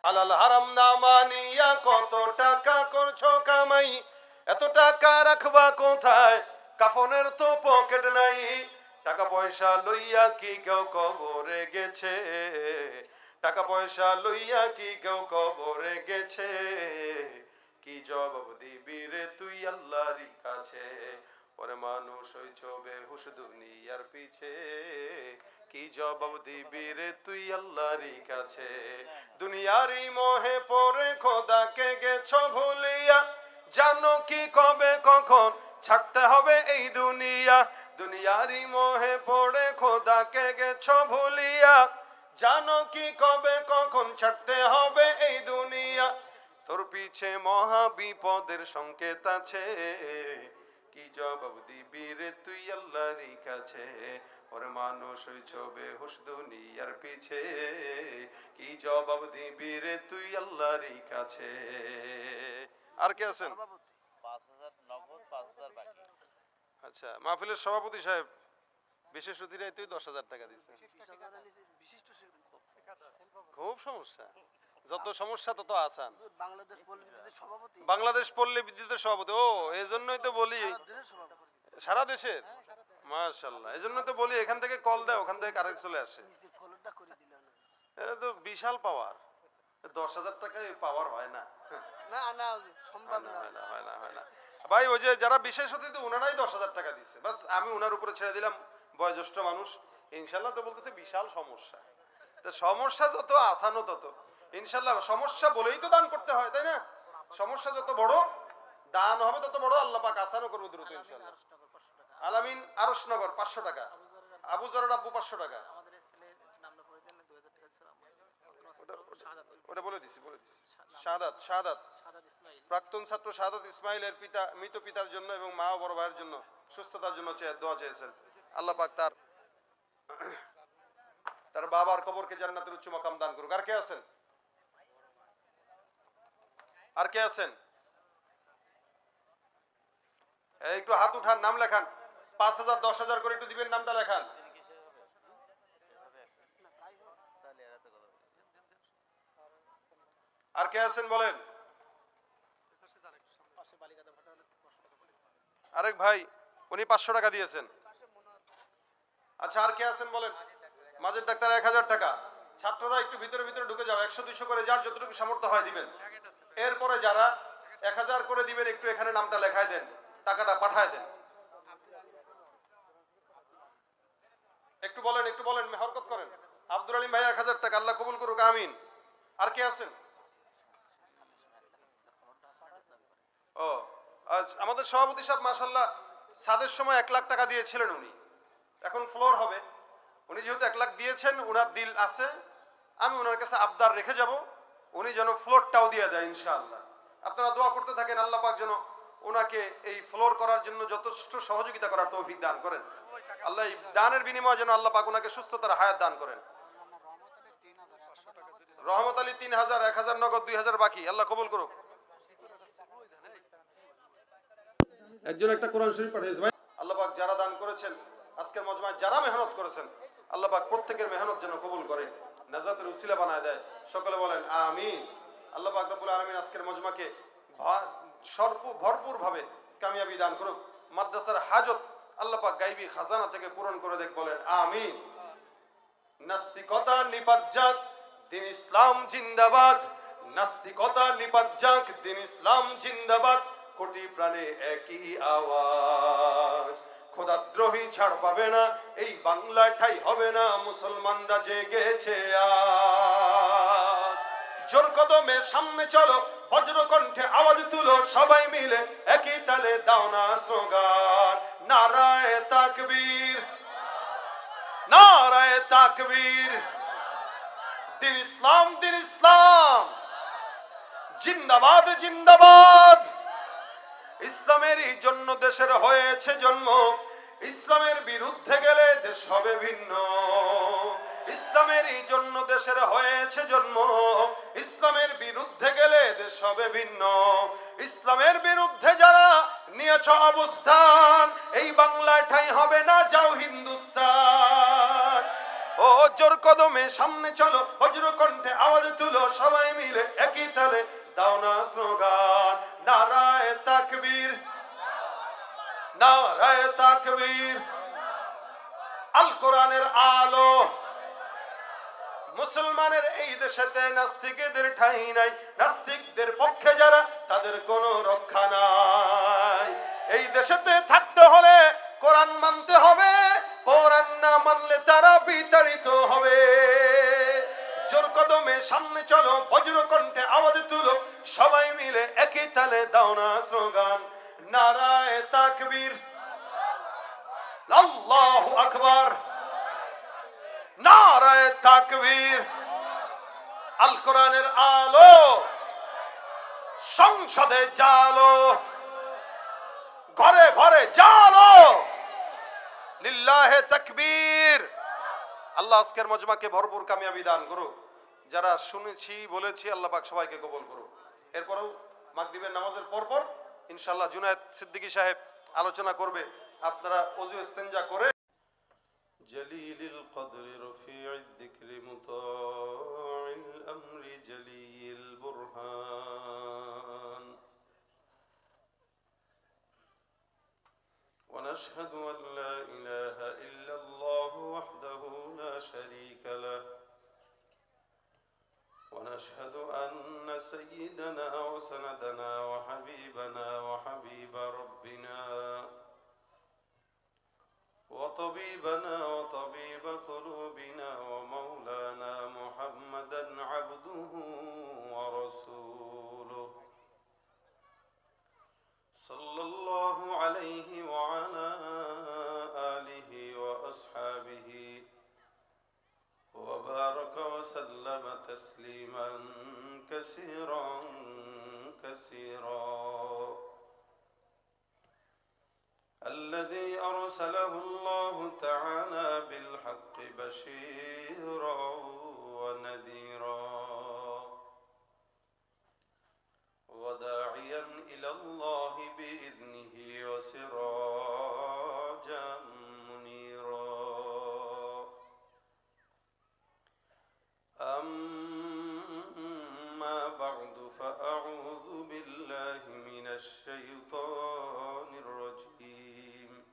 হালাল হারাম না মানিয়া কত টাকা করছো কামাই, এত টাকা রাখবা কোথায়, কাফনের তো পকেট নাই, টাকা পয়সা লইয়া কি কেউ কবরে গেছে, টাকা পয়সা লইয়া কি কেউ কবরে গেছে, কি জবাব দিবি রে তুই আল্লাহর কাছে, ওরে মানুষ হইছ বেহুশ দুনিয়ার পিছে, কি জবাব দিবি রে তুই আল্লাহর কাছে, দুনিয়ারই মোহে পড়ে খোদাকে গেছো ভুলিয়া, জানো কি কবে কখন ছাড়তে হবে এই দুনিয়া, দুনিয়ারই মোহে পড়ে খোদাকে গেছো ভুলিয়া, জানো কি কবে কখন ছাড়তে হবে এই দুনিয়া, তোর পিছে মহা বিপদের সংকেত আছে, কি জবাব দিবি রে তুই আল্লাহর কাছে, ওরে মানুষ হইছ বেহুশ দুনিয়ার পিছে, কি জবাব দিবি রে তুই আল্লাহর কাছে। আর কে আছেন? 5,000 নগদ, 5,000 বাকি। আচ্ছা, মাহফিলের সভাপতি সাহেব বিশেষ অতিথি 10,000 টাকা দিচ্ছেন। খুব সমস্যা, যত সমস্যা তত আসান। বাংলাদেশ পল্লী বিদ্যুতের সভাপতি, বাংলাদেশ পল্লী বিদ্যুতের সভাপতি, ও এই জন্যই তো বলি দেশের সভাপতি। সারা দেশের। মাশাআল্লাহ, এই জন্য তো বলি এখান থেকে কল দেয়, ওখান থেকে কারেন্ট চলে আসে। নিচে ফলোটা করে দিল না। এটা তো বিশাল পাওয়ার। 10,000 টাকায় পাওয়ার হয় না। না না সম্ভব না। হয় না ভাই। ওই যে যারা বিশেষ অতিথি ওনারাই 10,000 টাকা দিচ্ছে, বাস আমি ওনার উপরে ছেড়ে দিলাম, বয়োজ্যেষ্ঠ মানুষ ইনশাল্লাহ। তো বলতেছে বিশাল সমস্যা, তো সমস্যা যত আসানো তত ইনশাল্লাহ। সমস্যা বলেই তো দান করতে হয়, তাই না? সমস্যা যত বড় দান হবে তত বড়, আল্লাহ পাক আসানও করবে দ্রুত ইনশাল্লাহ। আলামিন আরশনগর 500 টাকা, আবু জরর আব্বু 500 টাকা। ওটা বলে দিছি। শাহাদাত প্রাক্তন ছাত্র শাহাদাত ইসমাইলের পিতা, মৃত পিতার জন্য এবং মা ও বড় ভাইয়ের জন্য সুস্থতার জন্য দোয়া চেয়েছেন। আল্লাহ পাক তার বাবার কবরকে জান্নাতের উচ্চ মাকাম দান করুক। আর কে আছেন? একটু হাত উঠান, নাম লেখান। 5,000 10,000 করে একটু দিবেন, নামটা লেখান। আর কে আছেন বলেন? আরেক ভাই উনি 500 টাকা দিয়েছেন। আচ্ছা, আর কে আছেন বলেন? মাজেদ ডাক্তার 1,000 টাকা। ছাত্ররা একটু ভিতরে ভিতরে ঢুকে যাও, 100-200 করে যার যতটুকু সামর্থ্য হয় দিবেন। এরপরে যারা 1,000 করে দিবেন একটু এখানে নামটা লেখায় দেন, টাকাটা পাঠায় দেন। একটু বলেন হরকত করেন। আব্দুল আলিম ভাই 1,000 টাকা, আল্লাহ কবুল করুক, আমিন। আর কে আছেন? ও আজ আমাদের সভাপতি সাহেব মাশাআল্লাহ সাদের সময় 1 লাখ টাকা দিয়েছিলেন উনি, এখন ফ্লোর হবে। উনি যেহেতু 1 লাখ দিয়েছেন, ওনার দিল আছে, আমি ওনার কাছে আবদার রেখে যাব উনি যেন ফ্লোরটাও দিয়ে দেয় ইনশাআল্লাহ। আপনারা দোয়া করতে থাকেন, আল্লাহ পাক যেন ওনাকে এই ফ্লোর করার জন্য যথেষ্ট সহযোগিতা করার তৌফিক দান করেন। আল্লাহ এই দানের বিনিময়ে যেন আল্লাহ পাক ওনাকে সুস্থতার হায়াত দান করেন। রহমত আলী 3,000, 1,000 নগদ, 2,000 বাকি, আল্লাহ কবুল করুক। একজন একটা কোরআন শরীফ পাঠিয়েছে ভাই। আল্লাহ পাক যারা দান করেছেন আজকের মজমায়, যারা মেহনত করেছেন, আল্লাহ পাক প্রত্যেকের মেহনত যেন কবুল করেন, নাজাতের উসিলা বানায় দেয়। সকলে বলেন আমিন। আল্লাহ পাক রব্বুল আলামিন আজকের মজমাকে ভরপুর ভাবে কামিয়াবি দান করুক। মাদ্রাসার হাজত আল্লাহ পাক গায়বী খাজানা থেকে পূরণ করে দেখ, বলেন আমিন। নাস্তিকতা নিপাত যাক, দিন ইসলাম জিন্দাবাদ। নাস্তিকতা নিপাত যাক, দিন ইসলাম জিন্দাবাদ। কোটি প্রাণে একই আওয়াজ, খোদাদ্রোহী ছাড় পাবে না, এই বাংলায় ঠাই হবে না, মুসলমানরা জেগেছে আজ। জোর কদমে সামনে চলো, বজ্র কণ্ঠে আওয়াজ তুলো, সবাই মিলে একই তালে দাও না স্লোগান, নারায়ে তাকবীর, নারায়ে তাকবীর। দিন ইসলাম জিন্দাবাদ জিন্দাবাদ। ইসলামেরই জন্য দেশের হয়েছে জন্ম, ইসলামের বিরুদ্ধে গেলে দেশ হবে ভিন্ন। ইসলামেরই জন্য দেশের হয়েছে জন্ম, ইসলামের বিরুদ্ধে গেলে দেশ হবে ভিন্ন। ইসলামের বিরুদ্ধে যারা নিয়েছ অবস্থান, এই বাংলায় ঠাঁই হবে না, যাও হিন্দুস্তান। ও জোর কদমে সামনে চলো, বজ্র কণ্ঠে আওয়াজ তুলো, সবাই মিলে একই তালে দাও না স্লোগান, নারায়ে তাকবীর, নারায়ে তাকবীর। আল কোরআনের আলো, মুসলমানের এই দেশেতে নাস্তিকদের ঠাঁই নাই, নাস্তিকদের পক্ষে যারা তাদের কোনো রক্ষা নাই। এই দেশেতে থাকতে হলে কোরআন মানতে হবে, কোরআন না মানলে তারা বিতাড়িত হবে। জোর কদমে সামনে চলো, বজ্র কণ্ঠে আওয়াজ তুলো, সবাই মিলে একই তালে দাও না স্লোগান, নারায়ে তাকবীর, আল্লাহু আকবার, নারায়ে তাকবীর। আল কোরআনের আলো, সংসদে জালো, ঘরে ঘরে জালো, লিল্লাহে তাকবীর। আল্লাহ আজকের মজমাকে ভরপুর কামিয়াবি দান করুক। যারা শুনেছি বলেছি, আল্লাহ পাক সবাইকে কবুল করুক। এরপরেও মাগরিবের নামাজের পরপর ইনশাআল্লাহ জুনায়েদ সিদ্দিকী সাহেব আলোচনা করবে। আপনারা ওযু ইস্তেঞ্জা করে جليل القدر رفيع الذكر مطاع الأمر جلي البرهان ونشهد أن لا إله إلا الله وحده لا شريك له ونشهد أن سيدنا وسندنا وحبيبنا وحبيب ربنا وطبيبنا وطبيب قلوبنا ومولانا محمدا عبده ورسوله صلى الله عليه وعلى آله وأصحابه وبارك وسلم تسليما كثيرا كثيرا الذي أرسله الله تعالى بالحق بشيرا ونذيرا وداعيا إلى الله بإذنه وسراجا منيرا أما بعد فأعوذ بالله من الشيطان الرجيم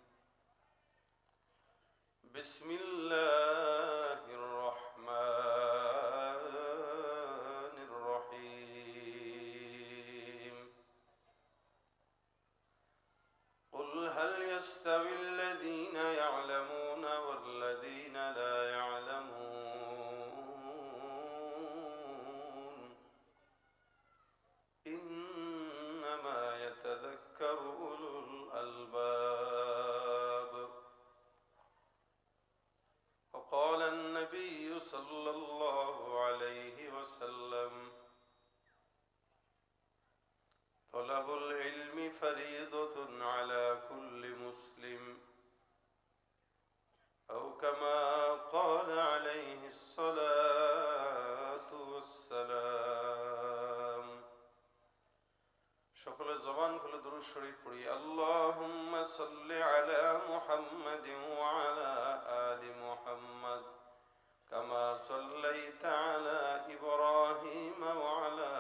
بسم الله الرحمن الرحيم قل هل يستوي الذين يعلمون والذين لا يعلمون إنما يتذكر أولو الألباب وقال النبي صلى الله عليه وسلم طلب العلم فريضة على كل مسلم أو كما قال عليه الصلاة والسلام সকল জবান খুলে দুরূদ শরীফ পড়ি আল্লাহুম্মা সাল্লি আলা মুহাম্মাদিন ওয়া আলা আলি মুহাম্মাদ কামা সাল্লাইতা আলা ইব্রাহিম ওয়া আলা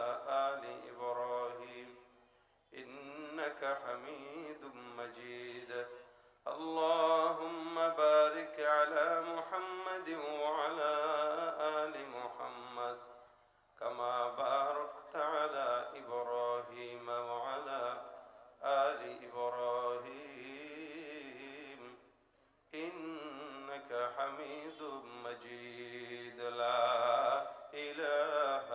আলি ইব্রাহিম ইন্নাকা হামিদুম মাজিদ اللهم بارك على محمد وعلى آل محمد كما باركت على إبراهيم وعلى آل إبراهيم إنك حميد مجيد لا إله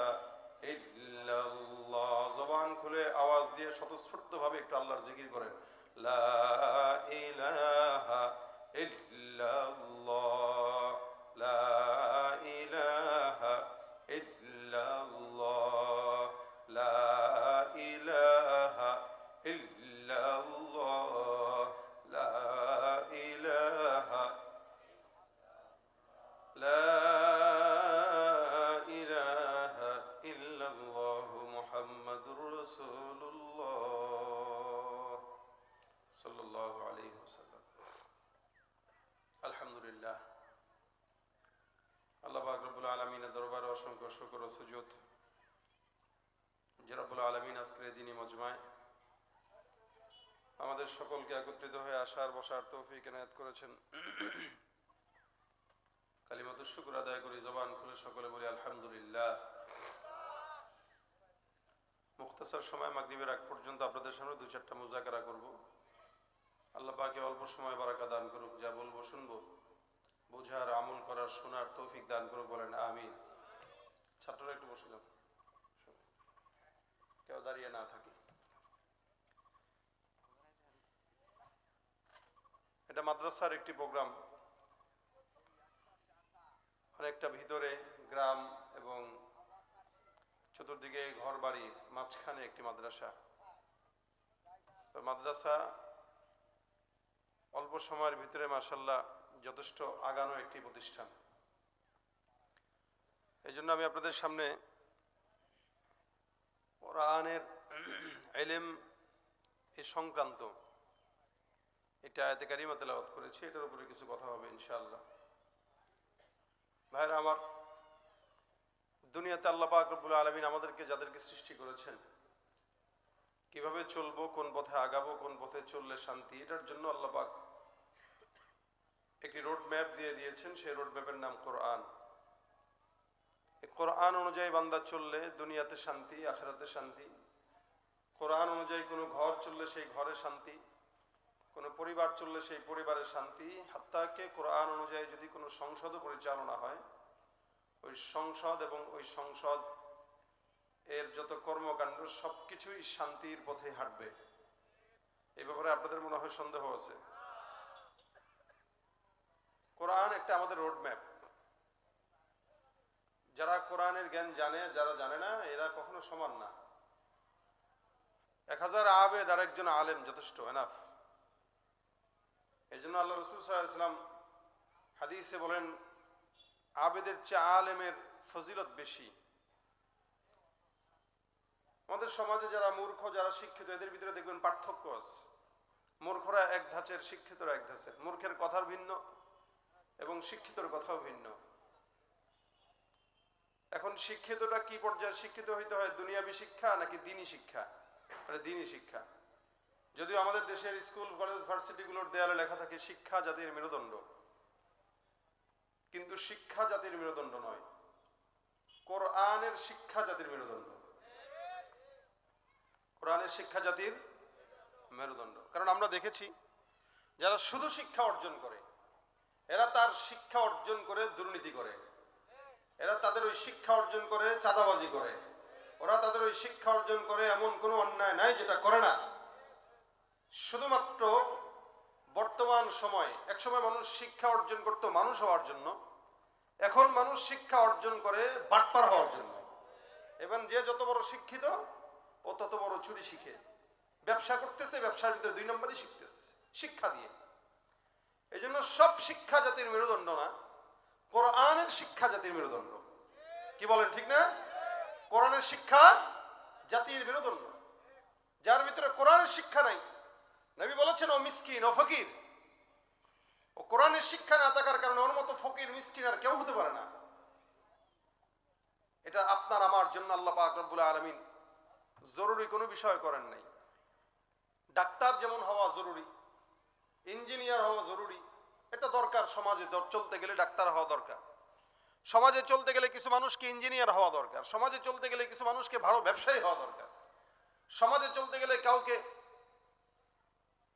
إلا الله زبان খুলে আওয়াজ দিয়ে স্বতঃস্ফূর্তভাবে একটু আল্লাহর জিকির করেন لا إله إلا الله لا إله إلا الله لا إله إلا الله لا إله لا إله إلا الله محمد رسول الله صلى الله عليه وسلم الحمد لله আল্লাহ পাক রব্বুল আলামিনের দরবারে অসংখ্য শুকর ও সুজুদ যে রব্বুল আলামিন আজকের দিনী মজমায় আমাদের সকলকে একত্রিত হয়ে আসার বসার তৌফিক এনায়েত করেছেন কালিমাতুশ শুকর আদায় করি জবান খুলে সকলে বলি আলহামদুলিল্লাহ মুখতাসার সময় মাগরিবের আগ পর্যন্ত আপনাদের সামনে দুই চারটা মুযাকারা করব আল্লাহ পাকে অল্প সময় বারাকা দান করুক যা বলবো শুনবো বোঝার আমল করার শোনার তৌফিক দান করুক বলেন আমিন ছাত্ররা একটু বসিলাম কেউ দাঁড়িয়ে না থাকি এটা মাদ্রাসার একটি প্রোগ্রাম অনেকটা ভিতরে গ্রাম এবং চতুর্দিকে ঘর বাড়ি মাঝখানে একটি মাদ্রাসা মাদ্রাসা অল্প সময়ের ভিতরে মাশাআল্লাহ যথেষ্ট আগানো একটি প্রতিষ্ঠান এই জন্য আমি আপনাদের সামনে কোরআনের ইলম এ সংক্রান্ত একটা আয়াতে কারিমা তেলাওয়াত করেছি এটার উপরে কিছু কথা হবে ইনশাআল্লাহ ভাইরা আমার, দুনিয়াতে আল্লাহ পাক রব্বুল আলামিন আমাদেরকে যাদেরকে সৃষ্টি করেছেন, কিভাবে চলবো, কোন পথে আগাবো, কোন পথে চললে শান্তি, এটার জন্য আল্লাহ পাক একটি রোড ম্যাপ দিয়ে দিয়েছেন। সেই রোড ম্যাপের নাম কোরআন। এই কোরআন অনুযায়ী বান্দা চললে দুনিয়াতে শান্তি, আখিরাতে শান্তি। কোরআন অনুযায়ী কোনো ঘর চললে সেই ঘরে শান্তি, কোনো পরিবার চললে সেই পরিবারে শান্তি, হাত্তাকে কোরআন অনুযায়ী যদি কোনো সংসদও পরিচালনা হয়, ওই সংসদ এবং ওই সংসদ এর যত কর্মকাণ্ড সবকিছুই শান্তির পথে হাঁটবে। এই ব্যাপারে আপনাদের মনে হয় সন্দেহ আছে? কোরআন একটা আমাদের রোড ম্যাপ। যারা কোরআনের জ্ঞান জানে, যারা জানে না, এরা কখনো সমান না। 1000 আবেদ আর একজন আলেম যথেষ্ট, এনাফ। এই জন্য আল্লাহ রাসূল সাল্লাল্লাহু আলাইহি ওয়াসাল্লাম হাদিসে বলেন, আবেদের চেয়ে আলেমের ফজিলত বেশি। আমাদের সমাজে যারা মূর্খ, যারা শিক্ষিত, এদের ভিতরে দেখবেন পার্থক্য আছে। মূর্খরা এক ধাঁচের, শিক্ষিতরা এক ধাঁচের। মূর্খের কথার ভিন্ন এবং শিক্ষিতর কথাও ভিন্ন। এখন শিক্ষিতটা কি পর্যায়ে শিক্ষিত হইতে হয়? দুনিয়াবী শিক্ষা নাকি দ্বীনি শিক্ষা? মানে দ্বীনি শিক্ষা। যদিও আমাদের দেশের স্কুল, কলেজ, ভার্সিটিগুলোর দেয়ালে লেখা থাকে শিক্ষা জাতির মেরুদণ্ড, কিন্তু শিক্ষা জাতির মেরুদণ্ড নয়, কোরআনের শিক্ষা জাতির মেরুদণ্ড। কোরআনের শিক্ষা জাতির মেরুদণ্ড। কারণ আমরা দেখেছি যারা শুধু শিক্ষা অর্জন করে, এরা তার শিক্ষা অর্জন করে দুর্নীতি করে, এরা তাদের ওই শিক্ষা অর্জন করে চাঁদাবাজি করে, ওরা তাদের ওই শিক্ষা অর্জন করে এমন কোনো অন্যায় নাই যেটা করে না। শুধুমাত্র বর্তমান সময়, এক সময় মানুষ শিক্ষা অর্জন করত মানুষ হওয়ার জন্য, এখন মানুষ শিক্ষা অর্জন করে বাটপার হওয়ার জন্য। এবং যে যত বড় শিক্ষিত ও তত বড় চুরি শিখে ব্যবসা করতেছে, ব্যবসার ভিতরে 2 নম্বরই শিখতেছে শিক্ষা দিয়ে। এই জন্য সব শিক্ষা জাতির মেরুদণ্ড না, কোরআনের শিক্ষা জাতির মেরুদণ্ড। কি বলেন, ঠিক না? কোরআনের শিক্ষা জাতির মেরুদণ্ড। যার ভিতরে কোরআনের শিক্ষা নাই, নবী বলেছেন ও মিসকিন, ও ফকির। ও কোরআনের শিক্ষা না থাকার কারণে ওর মতো ফকির মিসকিন আর কেউ হতে পারে না। এটা আপনার আমার জন্য আল্লাহ পাক রব্বুল আলামিন জরুরি কোনো বিষয় করেন নাই। ডাক্তার যেমন হওয়া জরুরি, ইঞ্জিনিয়ার হওয়া জরুরি, এটা দরকার। সমাজে চলতে গেলে ডাক্তার হওয়া দরকার, সমাজে চলতে গেলে কিছু মানুষকে ইঞ্জিনিয়ার হওয়া দরকার, সমাজে চলতে গেলে কিছু মানুষকে ভালো ব্যবসায়ী হওয়া দরকার, সমাজে চলতে গেলে কাউকে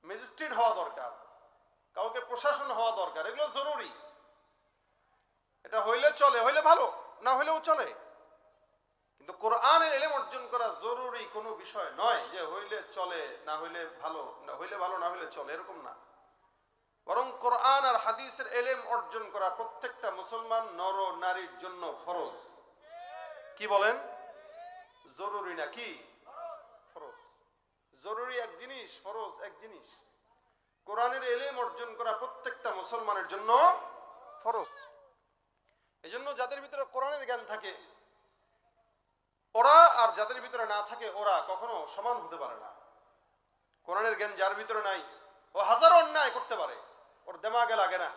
ম্যাজিস্ট্রেট হওয়া দরকার, কাউকে প্রশাসন হওয়া দরকার। এগুলো জরুরি। এটা হইলে চলে, হইলে ভালো, না হইলেও চলে। কিন্তু কোরআনের ইলম অর্জন করা জরুরি কোনো বিষয় নয় যে হইলে চলে, না হইলে ভালো, না হইলে ভালো, না হইলে চলে, এরকম না। বরং কোরআন আর হাদিসের ইলম অর্জন করা প্রত্যেকটা মুসলমান নর নারীর জন্য ফরজ। কি বলেন? জরুরি না, কি ফরজ। জরুরি এক জিনিস, ফরজ এক জিনিস। কোরআনের ইলম অর্জন করা প্রত্যেকটা মুসলমানের জন্য ফরজ। এই জন্য যাদের ভিতরে কোরআনের জ্ঞান থাকে ওরা, আর যাদের ভিতরে না থাকে ওরা কখনো সমান হতে পারে না। কোরআনের জ্ঞান যার ভিতরে নাই, ও হাজারো অন্যায় করতে পারে, ওর দেমাগে লাগে না।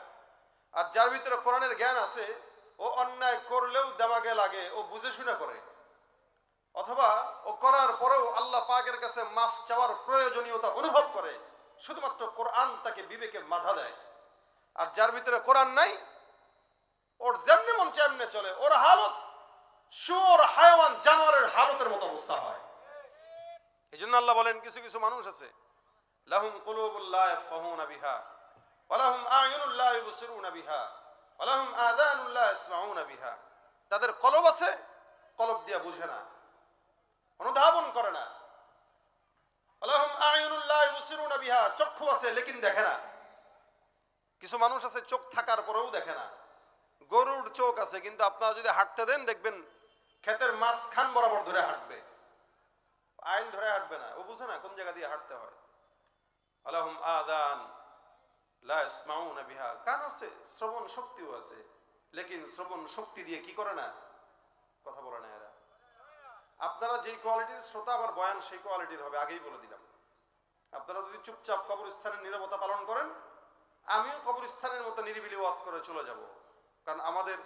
আর যার ভিতরে কোরআনের জ্ঞান আছে, ও অন্যায় করলেও দেমাগে লাগে, ও বুঝে শুনে করে, অথবা ও করার পরেও আল্লাহ পাকের কাছে মাফ চাওয়ার প্রয়োজনীয়তা অনুভব করে। শুধুমাত্র কোরআন তাকে বিবেকে বাধা দেয়। আর যার ভিতরে কোরআন নাই, ওর যেমনে মন চেমনে চলে, ওর হালত শুয়োর, হায়াওয়ান, জানোয়ারের হালতের মতো অবস্থা হয়। এই জন্য আল্লাহ বলেন কিছু কিছু মানুষ আছে, লাহুম কুলুবুল লা ইয়াফকাহুনা বিহা ওয়া লাহুম আ'য়ুনুল লা ইউবসিরুনা বিহা ওয়া লাহুম আযানুল লা ইয়াসমাউনা বিহা। তাদের কলব আছে, কলব দিয়া বুঝে না, অনুধাবন করে না। ওয়া লাহুম আ'য়ুনুল লা ইউবসিরুনা বিহা, চক্ষু আছে লেকিন দেখে না। কিছু মানুষ আছে চোখ থাকার পরেও দেখে না। গরুর চোখ আছে, কিন্তু আপনারা যদি হাঁটতে দেন দেখবেন ক্ষেতের মাঝখান বরাবর ধরে হাঁটবে, আইন ধরে হাঁটবে না। ও বুঝে না কোন জায়গা দিয়ে হাঁটতে হয়। আলাহুম আযান লা ইয়াসমাউনা বিহা, কান আছে, শ্রবণ শক্তিও আছে, লেকিন শ্রবণ শক্তি দিয়ে কি করে না, কথা বলে না এরা। আপনারা যেই কোয়ালিটির শ্রোতা, আবার বয়ান সেই কোয়ালিটির হবে, আগেই বলে দিলাম। আপনারা যদি চুপচাপ কবরস্থানের নীরবতা পালন করেন, আমিও কবরস্থানের মতো নিরিবিলি ওয়াজ করে চলে যাব। কারণ আমাদের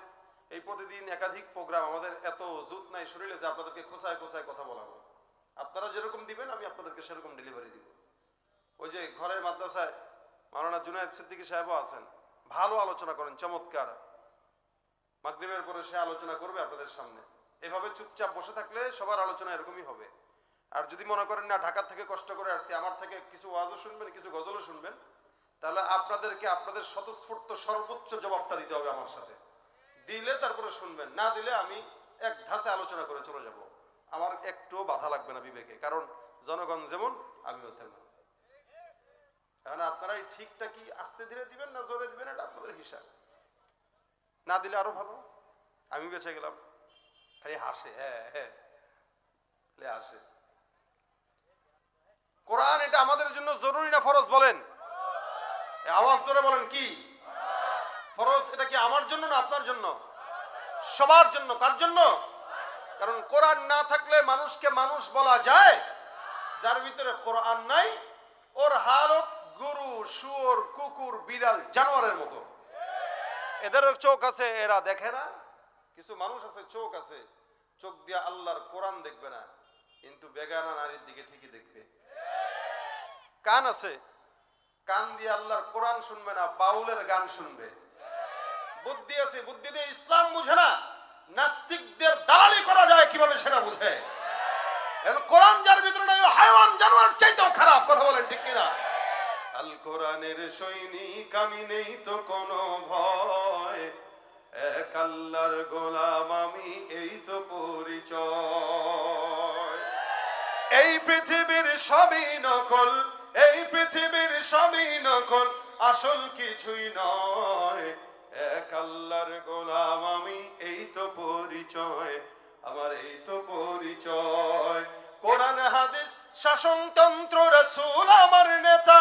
এই প্রতিদিন একাধিক প্রোগ্রাম, আমাদের এত জুত নাই শরীরে যে আপনাদেরকে খোঁচায় খোঁচায় কথা বলাবো। আপনারা যেরকম দিবেন আমি আপনাদেরকে সেরকম ডেলিভারি দিব। ওই যে ঘরের মাদ্রাসায় মাওলানা জুনায়েদ সিদ্দিকী সাহেবও আছেন, ভালো আলোচনা করেন, চমৎকার। মাগরিবের পরে সে আলোচনা করবে আপনাদের সামনে। এভাবে চুপচাপ বসে থাকলে সবার আলোচনা এরকমই হবে। আর যদি মনে করেন না ঢাকা থেকে কষ্ট করে আসছি, আমার থেকে কিছু ওয়াজও শুনবেন, কিছু গজলও শুনবেন, তাহলে আপনাদেরকে আপনাদের স্বতঃস্ফূর্ত সর্বোচ্চ জবাবটা দিতে হবে আমার সাথে। দিলে তারপরে শুনবেন, না দিলে আমি এক ধাঁচে আলোচনা করে চলে যাব। আমার একটুও বাধা লাগবে না বিবেকে, কারণ জনগণ যেমন আমিও তেমন। এখন আপনারা এই ঠিকটা কি আস্তে ধীরে দিবেন না জোরে দিবেন, এটা আপনাদের হিসাব। না দিলে আরো ভালো, আমি বেঁচে গেলাম। খালি হাসে, হ্যাঁ হ্যাঁ খালি হাসে। কোরআন এটা আমাদের জন্য জরুরি না ফরজ বলেন? আওয়াজ ধরে বলেন কি ফরজ? এটা কি আমার জন্য না আপনার জন্য? সবার জন্য। কার জন্য? কারণ কোরআন না থাকলে মানুষকে মানুষ বলা যায়? যার ভিতরে কোরআন নাই ওর হালত গরু, শুয়োর, কুকুর, বিড়াল, জানোয়ারের মতো। এদেরও চোখ আছে, এরা দেখে না। কিছু মানুষ আছে চোখ আছে, চোখ দিয়ে আল্লাহর কোরআন দেখবে না, কিন্তু বেগানা নারীর দিকে ঠিকই দেখবে। কান আছে, কান দিয়ে আল্লাহর কোরআন শুনবে না, বাউলের গান শুনবে। বুদ্ধি আছে, বুদ্ধি দিয়ে ইসলাম বুঝে না, নাস্তিকদের দালালি করা যায় কিভাবে সেটা বুঝে। এখন কোরআন যার ভিতরে নাই ও হায়াওয়ান জানোয়ার চাইতেও খারাপ। কথা বলেন ঠিক কিনা? আল কোরআনের সৈনিক আমি, নেই তো কোনো ভয়, এক আল্লাহর গোলাম আমি, এই তো পরিচয়। এই পৃথিবীর সবই নকল, এই পৃথিবীর সবই নকল, আসল কিছুই নয়, এক আল্লাহর গোলাম আমি, এই তো পরিচয় আমার, এই তো পরিচয়। কোরআন হাদিস শাসনতন্ত্র রাসূল আমার নেতা,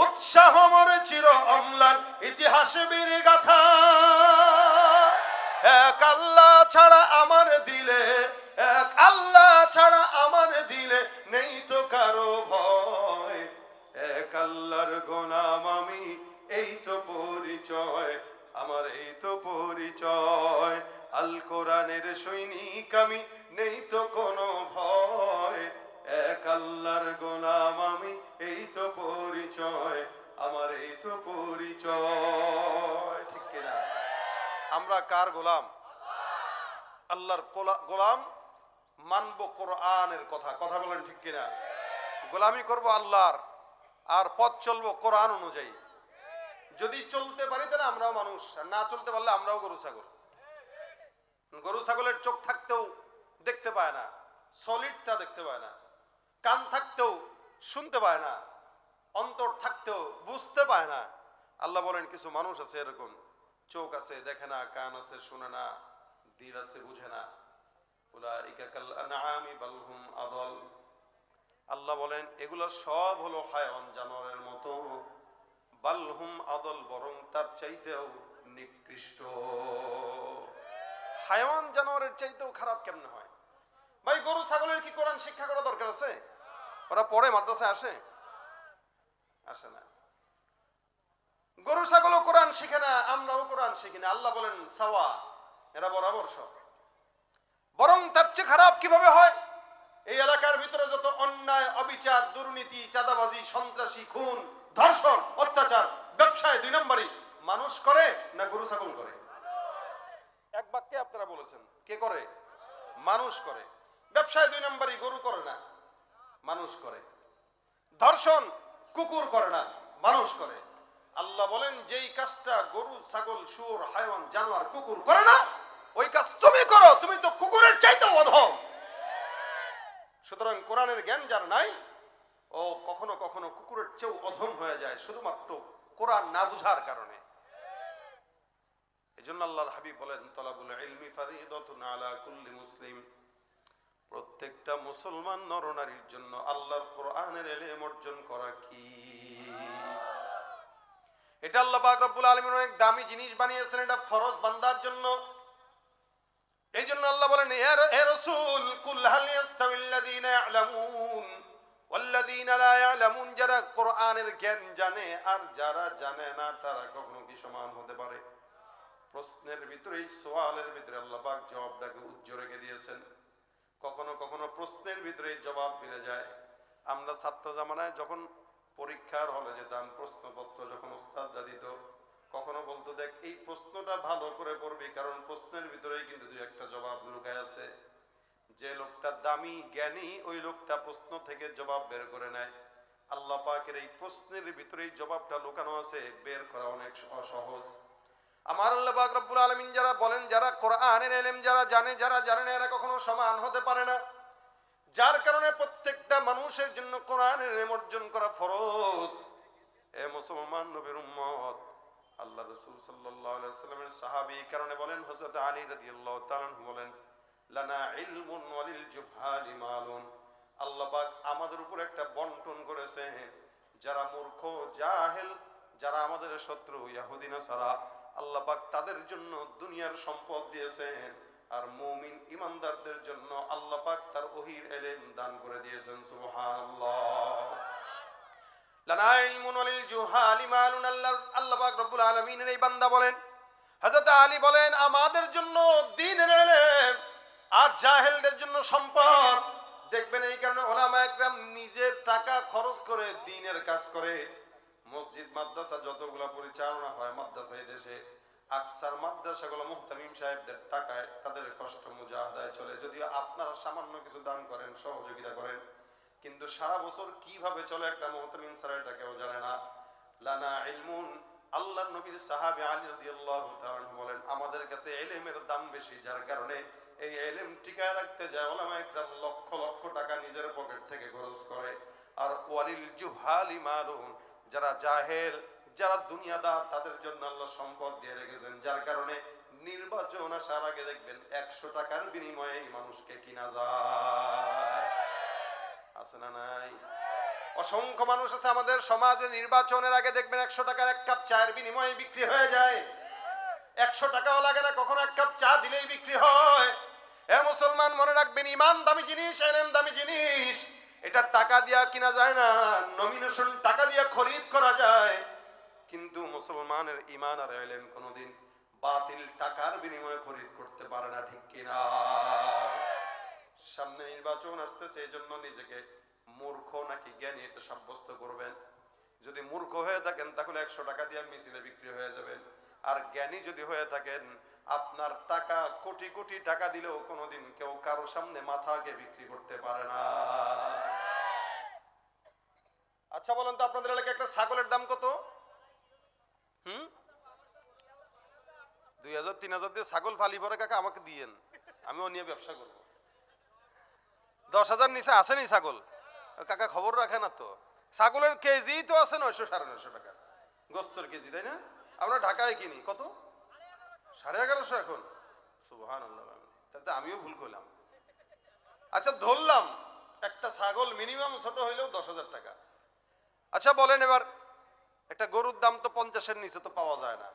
উৎসাহ মোর চির অম্লান ইতিহাস বীর গাথা। এক আল্লাহ ছাড়া আমার দিলে, এক আল্লাহ ছাড়া আমার দিলে নেই তো কারো ভয়, এক আল্লাহর গোলাম আমি, এই তো পরিচয় আমার, এই তো পরিচয়। আল কোরআনের সৈনিক আমি, নেই তো কোনো ভয়, এক আল্লাহর গোলাম আমি, এই তো পরিচয় আমার, এই তো পরিচয়। ঠিক কিনা? আমরা কার গোলাম? আল্লাহর গোলাম। মানবো কোরআনের কথা। কথা বলেন ঠিক কিনা? গোলামি করব আল্লাহর, আর পথ চলবো কোরআন অনুযায়ী। যদি চলতে পারি তাহলে আমরাও মানুষ, আর না চলতে পারলে আমরাও গরু ছাগল। গরু ছাগলের চোখ থাকতেও দেখতে পায় না, সলিডটা দেখতে পায় না, কান থাকতেও শুনতে পায় না, অন্তর থাকতেও বুঝতে পায় না। আল্লাহ বলেন কিছু মানুষ আছে এরকম, চোখ আছে দেখে না, কান আছে শুনে না, দিল আছে বুঝে না। উলাইকা কাল আনআমি বাল হুম আদল। আল্লাহ বলেন এগুলো সব হলো হায়াওয়ান জানোয়ারের মতো, বাল হুম আদল, বরং তার চাইতেও নিকৃষ্ট। হায়াওয়ান জানোয়ারের চাইতেও খারাপ কেমনে হয়? ভাই গরু ছাগলের কি কোরআন শিক্ষা করা দরকার আছে? ওরা পড়ে মাদ্রাসায় আসে? আসে না। গরু ছাগলও কোরআন শিখে না, আমরাও কোরআন শিখি না। আল্লাহ বলেন সাওয়া, এরা বরাবর সব। বরং তার চেয়ে খারাপ কিভাবে হয়? এই এলাকার ভিতরে যত অন্যায়, অবিচার, দুর্নীতি, চাঁদাবাজি, সন্ত্রাসী, খুন, ধর্ষণ, অত্যাচার, ব্যবসায় 2 নম্বরই মানুষ করে না গরু ছাগল করে? এক বাক্যে আপনারা বলেছেন কে করে? মানুষ করে। ব্যবসায় 2 নম্বরই গরু করে না, মানুষ করে। ধর্ষণ কুকুর করে না, মানুষ করে। আল্লাহ বলেন যেই কাজটা গরু, ছাগল, শুয়োর, হায়াওয়ান, জানোয়ার, কুকুর করে না, ওই কাজ তুমি করো, তুমি তো কুকুরের চাইতেও অধম। সুতরাং কোরআনের জ্ঞান যার নাই, ও কখনো কখনো কুকুরের চেয়েও অধম হয়ে যায়, শুধুমাত্র কোরআন না বুঝার কারণে। এজন্য আল্লাহর হাবিব বলেন তলাবুল ইলমি ফারিদাতুন আলা কুল্লি মুসলিম। প্রত্যেকটা মুসলমান নরনারীর জন্য আল্লাহর কোরআনের ইলম অর্জন করা কি? এটা আল্লাহ পাক রব্বুল আলামিন অনেক দামি জিনিস বানিয়েছেন, এটা ফরজ বান্দার জন্য। এই জন্য আল্লাহ বলেন হে রাসূল কুল হাল ইয়াস্তাবিল্লাযীনা ইয়ালামুন ওয়াল্লাযীনা লা ইয়ালামুন। যারা কোরআনের জ্ঞান জানে আর যারা জানে না তারা কখনো কি সমান হতে পারে? প্রশ্নের ভিতরে, এই সোয়ালের ভিতরে আল্লাহ পাক জবাবটাকে উজ্জ্বল রেখে দিয়েছেন। কখনো কখনো প্রশ্নের ভিতরে জবাব মিলে যায়। আমরা ছাত্র জামানায় যখন পরীক্ষার হলে যেতাম, প্রশ্নপত্র যখন ওস্তাদরা দিত, কখনো বলতো, দেখ এই প্রশ্নটা ভালো করে পড়বি, কারণ প্রশ্নের ভিতরেই কিন্তু দুই একটা জবাব লুকায় আছে। যে লোকটা দামি জ্ঞানী, ওই লোকটা প্রশ্ন থেকে জবাব বের করে নেয়। আল্লাহ পাকের এই প্রশ্নের ভিতরেই জবাবটা লুকানো আছে, বের করা অনেক সহজ। আমার আল্লাহ পাক রব্বুল আলামিন যারা বলেন, যারা কোরআনের ইলম যারা জানে, যারা জানে না, এরা কখনো সমান হতে পারে না। যার কারণে প্রত্যেকটা মানুষের জন্য কোরআনের ইলম অর্জন করা ফরজ। এ মুসলমান নবীর উম্মত, আল্লাহ রাসূল সাল্লাল্লাহু আলাইহি ওয়াসাল্লামের সাহাবী কারণে বলেন, হযরত আলী রাদিয়াল্লাহু তাআলা আনহু বলেন, লানা ইলমুন ওয়ালিল জুহালি মালুন। আল্লাহ পাক আমাদের উপর একটা বন্টন করেছেন, যারা মূর্খ জাহেল, যারা আমাদের শত্রু ইহুদি নাসারা, আল্লাহ পাক তাদের জন্য দুনিয়ার সম্পদ দিয়েছেন। আর মুমিন ইমানদারদের জন্য আল্লাহ পাক তার ওহীর ইলম দান করে দিয়েছেন। সুবহানাল্লাহ। লানা ইলমুন ওয়ালিল জুহালি মালুন। আল্লাহ পাক রব্বুল আলামিনের এই বান্দা বলেন, হযরত আলী বলেন, আমাদের জন্য দ্বীনের ইলম আর জাহেলদের জন্য সম্পদ। দেখবেন এই কারণে উলামা একরাম নিজের টাকা খরচ করে দ্বীনের কাজ করে। মসজিদ মাদ্রাসা যতগুলা পরিচালনা হয় মাদ্রাসায় দেশে, আকসার মাদ্রাসাগুলো মুহতামিম সাহেবদের টাকায়, তাদের কষ্ট মুজাহাদায় চলে। যদিও আপনারা সামান্য কিছু দান করেন, সহযোগিতা করেন, কিন্তু সারা বছর কিভাবে চলে একটা মুহতামিম স্যার এটা কেউ জানে না। লানা ইলমুন। আল্লাহর নবীর সাহাবী আলী রাদিয়াল্লাহু তাআলা বলেন, আমাদের কাছে ইলমের দাম বেশি, যার কারণে এই ইলম টিকায় রাখতে যায় উলামা একরাম লক্ষ লক্ষ টাকা নিজের পকেট থেকে খরচ করে। আর ওয়ালিল জুহালি মালুন, যারা জাহেল, যারা দুনিয়াদার, তাদের জন্য আল্লাহ সম্পদ দিয়ে রেখেছেন। যার কারণে নির্বাচন আসার আগে দেখবেন 100 টাকার বিনিময়ে এই মানুষকে কিনা যায়। আছে না নাই? অসংখ্য মানুষ আছে আমাদের সমাজে, নির্বাচনের আগে দেখবেন 100 টাকার এক কাপ চায়ের বিনিময়ে বিক্রি হয়ে যায়। 100 টাকাও লাগে না, কখনো এক কাপ চা দিলেই বিক্রি হয়। এ মুসলমান, মনে রাখবেন, ইমান দামি জিনিস, ইলম দামি জিনিস। এটা টাকা দিয়া কিনা যায় না, নমিনেশন টাকা দিয়া খরিদ করা যায়, কিন্তু মুসলমানের ইমান আর ইলম কোনোদিন বাতিল টাকার বিনিময়ে খরিদ করতে পারে না। ঠিক কিনা? সামনে নির্বাচন আসতেছে, এই জন্য নিজেকে মূর্খ নাকি জ্ঞানী এটা সাব্যস্ত করবেন। যদি মূর্খ হয়ে থাকেন তাহলে 100 টাকা দিয়ে মিছিলে বিক্রি হয়ে যাবেন। আর জ্ঞানী যদি হয়ে থাকেন, আপনার টাকা কোটি কোটি টাকা দিলেও কোনোদিন কেউ কারো সামনে মাথাকে বিক্রি করতে পারে না। আচ্ছা বলেন তো, আপনাদের এলাকায় একটা ছাগলের দাম কত? 2000-3000 দিয়ে ছাগল ফালি পরে কাকা আমাকে দিয়েন, আমিও নিয়ে ব্যবসা করব। 10,000 নিচে আসেনি ছাগল কাকা, খবর রাখে না তো। ছাগলের কেজি তো আছে 900-950 টাকা, গোস্তের কেজি, তাই না? আমরা ঢাকায় কিনি কত? 1150 এখন। সুবহানাল্লাহ, তাতে আমিও ভুল করলাম। আচ্ছা ধরলাম একটা ছাগল মিনিমাম ছোট হইলেও 10,000 টাকা। আচ্ছা বলেন এবার, একটা গরুর দাম তো 50-এর নিচে তো পাওয়া যায় না।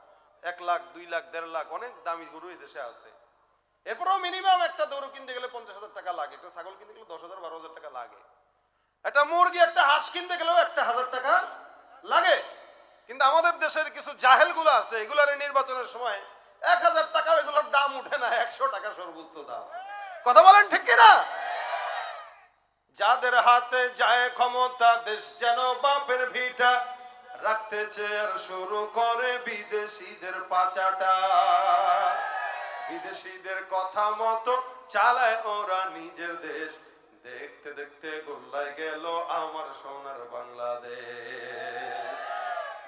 1 লাখ, 2 লাখ, 1.5 লাখ, অনেক দামি গরু এই দেশে আছে। এরপরেও মিনিমাম একটা গরু কিনতে গেলে 50,000 টাকা লাগে, একটা ছাগল কিনতে গেলে 10,000-12,000 টাকা লাগে, একটা মুরগি, একটা হাঁস কিনতে গেলেও 1,000 টাকা লাগে। কিন্তু আমাদের দেশের কিছু জাহেল গুলো আছে, এগুলার নির্বাচনের সময় 1,000 টাকা এগুলোর দাম উঠে না, 100 টাকা সর্বোচ্চ দাম। কথা বলেন ঠিক কিনা? যাদের হাতে যায় ক্ষমতা, দেশ যেন বাপের ভিটা, রাখতে চেয়ার শুরু করে বিদেশিদের পাচাটা। বিদেশিদের কথা মতো চালায় ওরা নিজের দেশ, দেখতে দেখতে গোল্লায় গেল আমার সোনার বাংলাদেশ।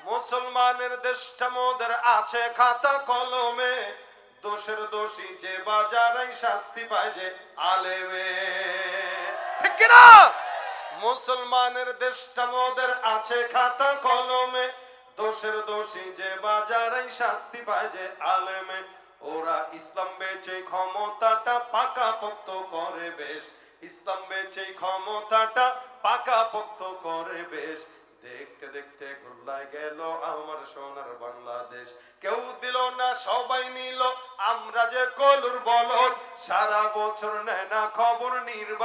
মুসলমানের দেশটা মোদের আছে খাতা কলমে, দোষের দোষী যে বাজারাই শাস্তি পায় যে আলেমে। ঠিক কিনা? মুসলমানের দেশটা মোদের আছে খাতা কলমে, দোষের দোষী যে বাজারাই শাস্তি পায় যে আলেমে। ওরা ইসলাম বেচে ক্ষমতাটা পাকাপোক্ত করে বেশ, ইসলাম বেচে ক্ষমতাটা পাকাপোক্ত করে বেশ, দেখতে দেখতে গোল্লায় গেল আমার সোনার বাংলাদেশ। কেউ দিল না, সবাই নিল, আমরা যে কলুর বলদ, সারা বছর নেয় না খবর নির্বাচন।